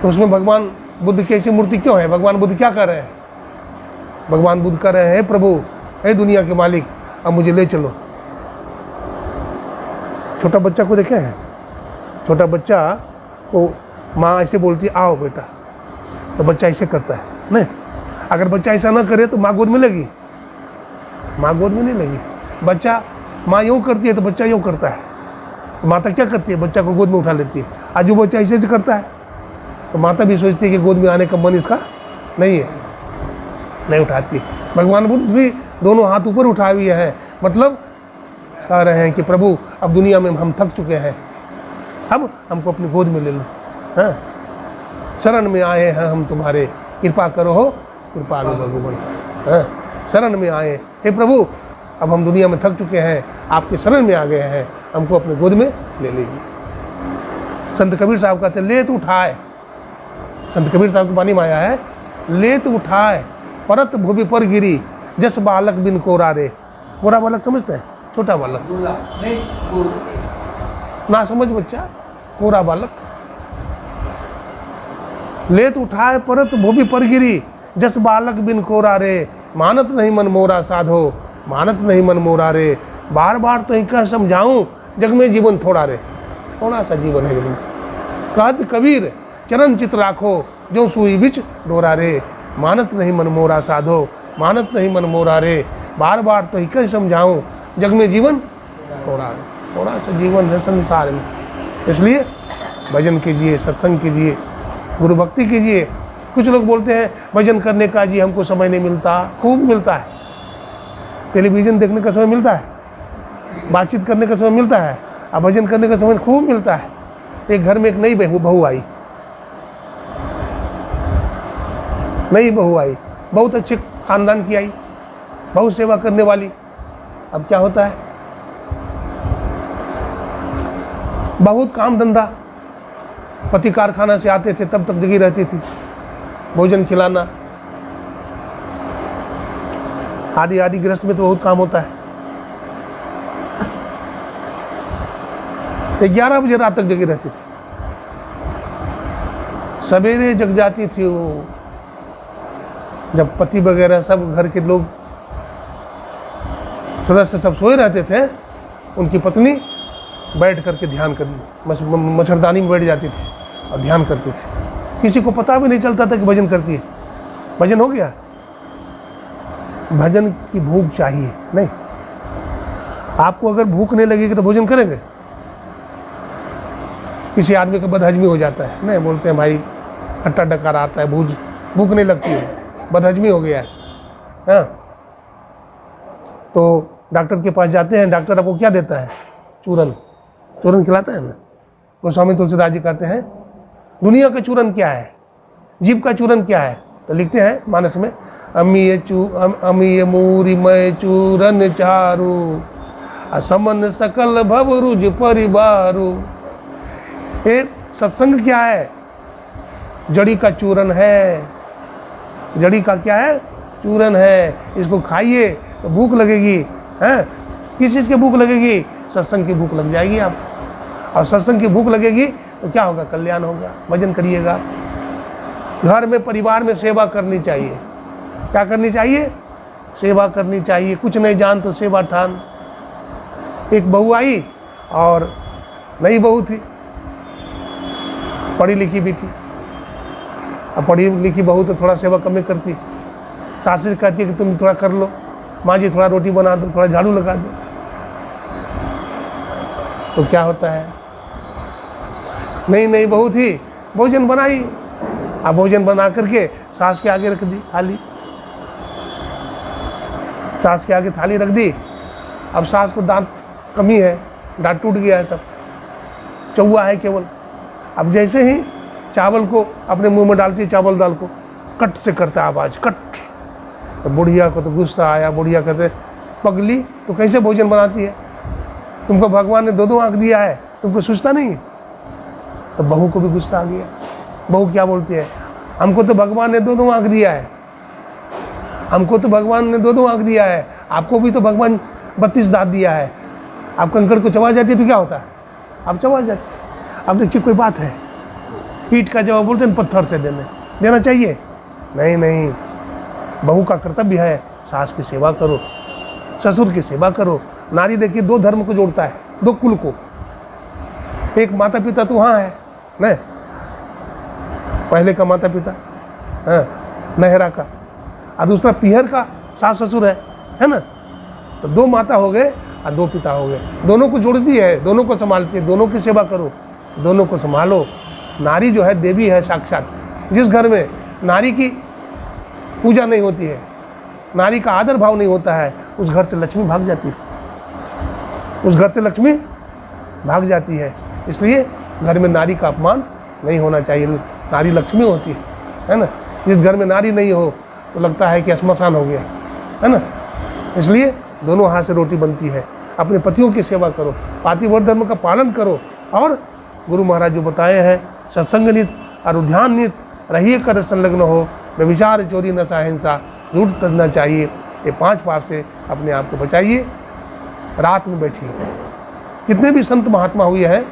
तो उसमें भगवान बुद्ध की ऐसी मूर्ति क्यों है? भगवान बुद्ध क्या कर रहे हैं? भगवान बुद्ध कह रहे हैं, प्रभु, हे दुनिया के मालिक, अब मुझे ले चलो। छोटा बच्चा को देखे हैं? छोटा बच्चा को माँ ऐसे बोलती है, आओ बेटा, तो बच्चा ऐसे करता है। नहीं, अगर बच्चा ऐसा ना करे तो माँ गोद में लेगी? माँ गोद में नहीं लेगी। बच्चा, माँ यूँ करती है तो बच्चा यूँ करता है। माता क्या करती है? बच्चा को गोद में उठा लेती है। आज जो बच्चा ऐसे ऐसे करता है तो माता भी सोचती है कि गोद में आने का मन इसका नहीं है, नहीं उठाती। भगवान बुद्ध भी दोनों हाथ ऊपर उठाए हुए हैं, मतलब कह रहे हैं कि प्रभु, अब दुनिया में हम थक चुके हैं, अब हमको अपनी गोद में ले लो। हाँ, शरण में आए हैं हम तुम्हारे, कृपा करो हो कृपालु भगवान। हाँ, शरण में आए, हे प्रभु, अब हम दुनिया में थक चुके हैं, आपके शरण में आ गए हैं, हमको अपने गोद में ले लीजिए। संत कबीर साहब कहते, लेत उठाए, संत कबीर साहब की वाणी में आया है, लेत उठाए परत भूमि पर गिरी, जस बालक बिन कोरा रे। कोरा बालक समझते हैं? छोटा बालक, ना समझ बच्चा, कोरा बालक। लेत उठाए परत भूमि पर गिरी, जस बालक बिन कोरा रे। मानत नहीं मन मोरा साधो, मानत नहीं मन मोरा रे। बार बार तो ही कह समझाऊं, जग में जीवन थोड़ा रे। थोड़ा सा जीवन है जग में। कहत कबीर चरण चित राखो, जो सुई बिच डोरा रे। मानत नहीं मन मोरा साधो, मानत नहीं मन मोरा रे। बार बार तो ही कह समझाऊं, जग में जीवन थोड़ा रे। थोड़ा सा जीवन है संसार में, इसलिए भजन कीजिए, सत्संग कीजिए, गुरु भक्ति कीजिए। कुछ लोग बोलते हैं भजन करने का जी हमको समय नहीं मिलता। खूब मिलता है। टेलीविज़न देखने का समय मिलता है, बातचीत करने का समय मिलता है, और भजन करने का समय खूब मिलता है। एक घर में एक नई बहू आई, नई बहू आई, बहुत अच्छे खानदान की आई, बहुत सेवा करने वाली। अब क्या होता है, बहुत काम धंधा, पति कारखाना से आते थे तब तक जगी रहती थी, भोजन खिलाना आदि आदि। गृहस्थ में तो बहुत काम होता है। 11 बजे रात तक जगी रहती थी, सवेरे जग जाती थी वो। जब पति वगैरह सब घर के लोग सदस्य सब सोए रहते थे, उनकी पत्नी बैठ करके ध्यान कर मच्छरदानी में बैठ जाती थी और ध्यान करती थी। किसी को पता भी नहीं चलता था कि भजन करती है। भजन हो गया। भजन की भूख चाहिए नहीं। आपको अगर भूख नहीं लगेगी तो भोजन करेंगे? किसी आदमी का बदहजमी हो जाता है, नहीं बोलते हैं भाई खट्टा डकार आता है, भूख नहीं लगती है, बदहजमी हो गया है। हाँ, तो डॉक्टर के पास जाते हैं, डॉक्टर आपको क्या देता है? चूरन खिलाता है ना। गोस्वामी तुलसीदास जी कहते हैं दुनिया का चूरन क्या है, जीव का चूरन क्या है? तो लिखते हैं मानस में, अमीय मूरी मय चूरन चारू, असमन सकल भवरुज परिवारू। एक सत्संग क्या है? जड़ी का चूरन है। जड़ी का क्या है? चूरन है। इसको खाइए तो भूख लगेगी। हैं? किस चीज़ की भूख लगेगी? सत्संग की भूख लग जाएगी आप। और सत्संग की भूख लगेगी तो क्या होगा? कल्याण होगा। भजन करिएगा। घर में परिवार में सेवा करनी चाहिए। क्या करनी चाहिए? सेवा करनी चाहिए। कुछ नहीं जान तो सेवा ठान। एक बहू आई और नई बहू थी, पढ़ी लिखी भी थी। अब पढ़ी लिखी बहू तो थोड़ा सेवा कम करती। सास से कहती है कि तुम थोड़ा कर लो, माँ जी थोड़ा रोटी बना दो, थोड़ा झाड़ू लगा दो। तो क्या होता है, नई बहू थी, भोजन बनाई। अब भोजन बना करके सास के आगे रख दी थाली। सास के आगे थाली रख दी। अब सास को दांत कमी है, दांत टूट गया है, सब चौवा है केवल। अब जैसे ही चावल को अपने मुंह में डालती है, चावल दाल को कट से करता है आवाज़, कट। तो बुढ़िया को तो गुस्सा आया। बुढ़िया कहते पगली तो कैसे भोजन बनाती है? तुमको भगवान ने दो आँख दिया है, तुमको सोचता नहीं है? तो बहू को भी गुस्सा आ गया। बहू क्या बोलती है? हमको तो भगवान ने दो आँख दिया है, हमको तो भगवान ने दो आँख दिया है, आपको भी तो भगवान 32 दांत दिया है। आप कंकड़ को चबा जाती है तो क्या होता है? आप चबा जाते। अब देखिए कोई बात है, ईंट का जवाब बोलते हैं पत्थर से देना चाहिए? नहीं, बहू का कर्तव्य है सास की सेवा करो, ससुर की सेवा करो। नारी देखिए 2 धर्म को जोड़ता है, 2 कुल को। एक माता पिता तो वहाँ है नहीं, पहले का माता पिता, हाँ, नहरा का, और दूसरा पीहर का सास ससुर है ना। तो 2 माता हो गए और 2 पिता हो गए। दोनों को जोड़ती है, दोनों को संभालती है, दोनों की सेवा करो, दोनों को संभालो। नारी जो है देवी है साक्षात। जिस घर में नारी की पूजा नहीं होती है, नारी का आदर भाव नहीं होता है, उस घर से लक्ष्मी भाग जाती है। उस घर से लक्ष्मी भाग जाती है। इसलिए घर में नारी का अपमान नहीं होना चाहिए। नारी लक्ष्मी होती है ना। जिस घर में नारी नहीं हो तो लगता है कि श्मशान हो गया, है ना। इसलिए दोनों हाथ से रोटी बनती है। अपने पतियों की सेवा करो, पातिव्रत धर्म का पालन करो, और गुरु महाराज जो बताए हैं सत्संग नित और उद्यान नित रहिए कर संलग्न हो, व्यभिचार चोरी नशा हिंसा झूठ करना चाहिए। ये 5 पाप से अपने आप को बचाइए। रात में बैठिए। कितने भी संत महात्मा हुए हैं,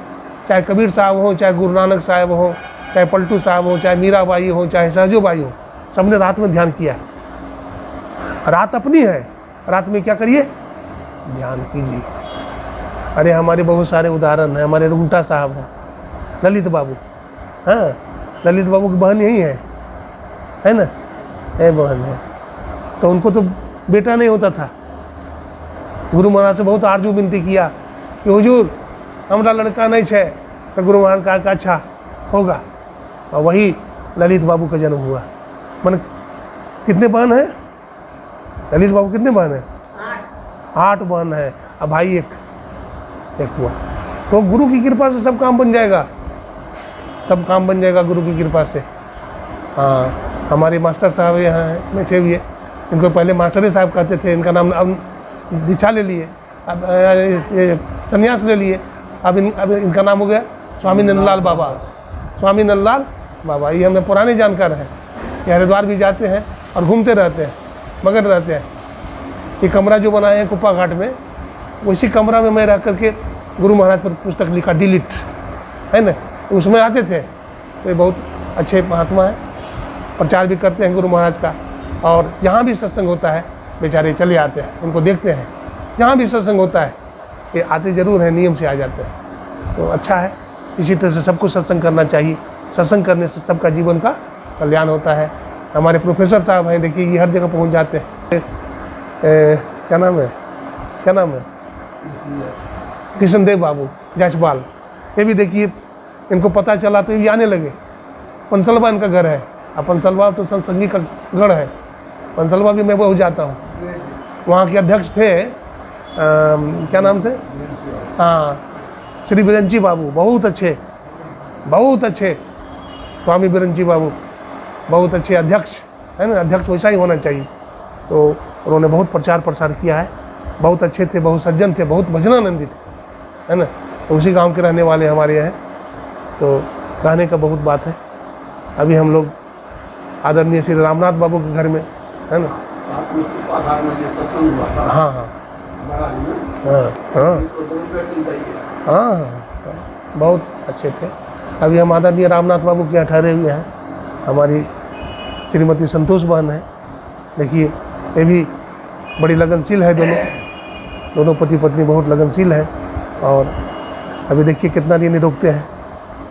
चाहे कबीर साहब हो, चाहे गुरु नानक साहब हो, चाहे पलटू साहब हो, चाहे मीराबाई हो, चाहे सहजोबाई हो, सबने रात में ध्यान किया। रात अपनी है, रात में क्या करिए? ध्यान कीजिए। अरे हमारे बहुत सारे उदाहरण हैं। हमारे रुंगटा साहब हैं, ललित बाबू, हाँ, ललित बाबू की बहन यही है ना, बहन है। तो उनको तो बेटा नहीं होता था। गुरु महाराज से बहुत आरजू विनती किया कि हुजूर हमारा लड़का नहीं है। तो गुरु महाराज कहा कि अच्छा होगा, और वही ललित बाबू का जन्म हुआ। मन कितने बहन हैं ललित बाबू? कितने बहन हैं? 8 बहन है, अब भाई एक हुआ। तो गुरु की कृपा से सब काम बन जाएगा, सब काम बन जाएगा गुरु की कृपा से। हाँ, हमारे मास्टर साहब यहाँ हैं बैठे हुए, इनको पहले मास्टर साहब कहते थे, इनका नाम अब दीक्षा ले लिए, अब ये संन्यास ले लिए, अब इनका नाम हो गया स्वामी नंदलाल बाबा। स्वामी नंदलाल बाबा ये हमें पुराने जानकार हैं, ये हरिद्वार भी जाते हैं और घूमते रहते हैं, मगन रहते हैं। ये कमरा जो बनाए हैं कुप्पा घाट में, उसी कमरा में मैं रह करके गुरु महाराज पर पुस्तक लिखा, डिलीट है ना, उसमें आते थे। तो ये बहुत अच्छे महात्मा हैं, प्रचार भी करते हैं गुरु महाराज का, और जहाँ भी सत्संग होता है बेचारे चले आते हैं, उनको देखते हैं। जहाँ भी सत्संग होता है ये आते ज़रूर हैं, नियम से आ जाते हैं। तो अच्छा है, इसी तरह से सबको सत्संग करना चाहिए। सत्संग करने से सबका जीवन का कल्याण होता है। हमारे प्रोफेसर साहब हैं, देखिए ये हर जगह पहुँच जाते हैं। क्या नाम है, क्या नाम है, कृष्णदेव बाबू जायसवाल, ये भी देखिए इनको पता चला तो ये आने लगे। पंसलवा इनका घर है, अब पंसलवा तो सत्संगी का गढ़ है, पंसलवा भी मैं बहुत जाता हूँ। वहाँ के अध्यक्ष थे क्या नाम थे, हाँ श्री बिरंची बाबू, बहुत अच्छे, बहुत अच्छे स्वामी बिरंची बाबू, बहुत अच्छे अध्यक्ष है ना। अध्यक्ष वैसा ही होना चाहिए। तो उन्होंने बहुत प्रचार प्रसार किया है, बहुत अच्छे थे, बहुत सज्जन थे, बहुत भजनानंदी थे, है ना। तो उसी गांव के रहने वाले हमारे यहाँ, तो कहने का बहुत बात है। अभी हम लोग आदरणीय श्री रामनाथ बाबू के घर में, है ना। हाँ हाँ हाँ हाँ हाँ, बहुत अच्छे थे। अभी हम आदरणीय रामनाथ बाबू के यहाँ ठहरे हुए हैं। हमारी श्रीमती संतोष बहन है, देखिए ये भी बड़ी लगनशील है, दोनों पति पत्नी बहुत लगनशील है। और अभी देखिए कितना दिन रोकते हैं,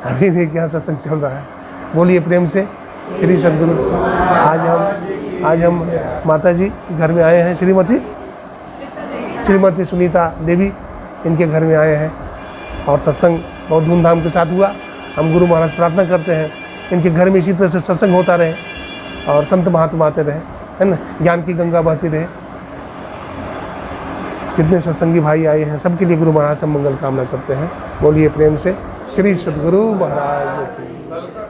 अभी नहीं क्या सत्संग चल रहा है। बोलिए प्रेम से श्री सद्गुरु। आज हम माता जी के घर में आए हैं, श्रीमती सुनीता देवी, इनके घर में आए हैं और सत्संग बहुत धूमधाम के साथ हुआ। हम गुरु महाराज प्रार्थना करते हैं इनके घर में इसी तरह से सत्संग होता रहे और संत महात्मा आते रहे, है ना, ज्ञान की गंगा बहती रहे। कितने सत्संगी भाई आए हैं, सबके लिए गुरु महाराज से मंगल कामना करते हैं। बोलिए प्रेम से श्री सद्गुरु महाराज की।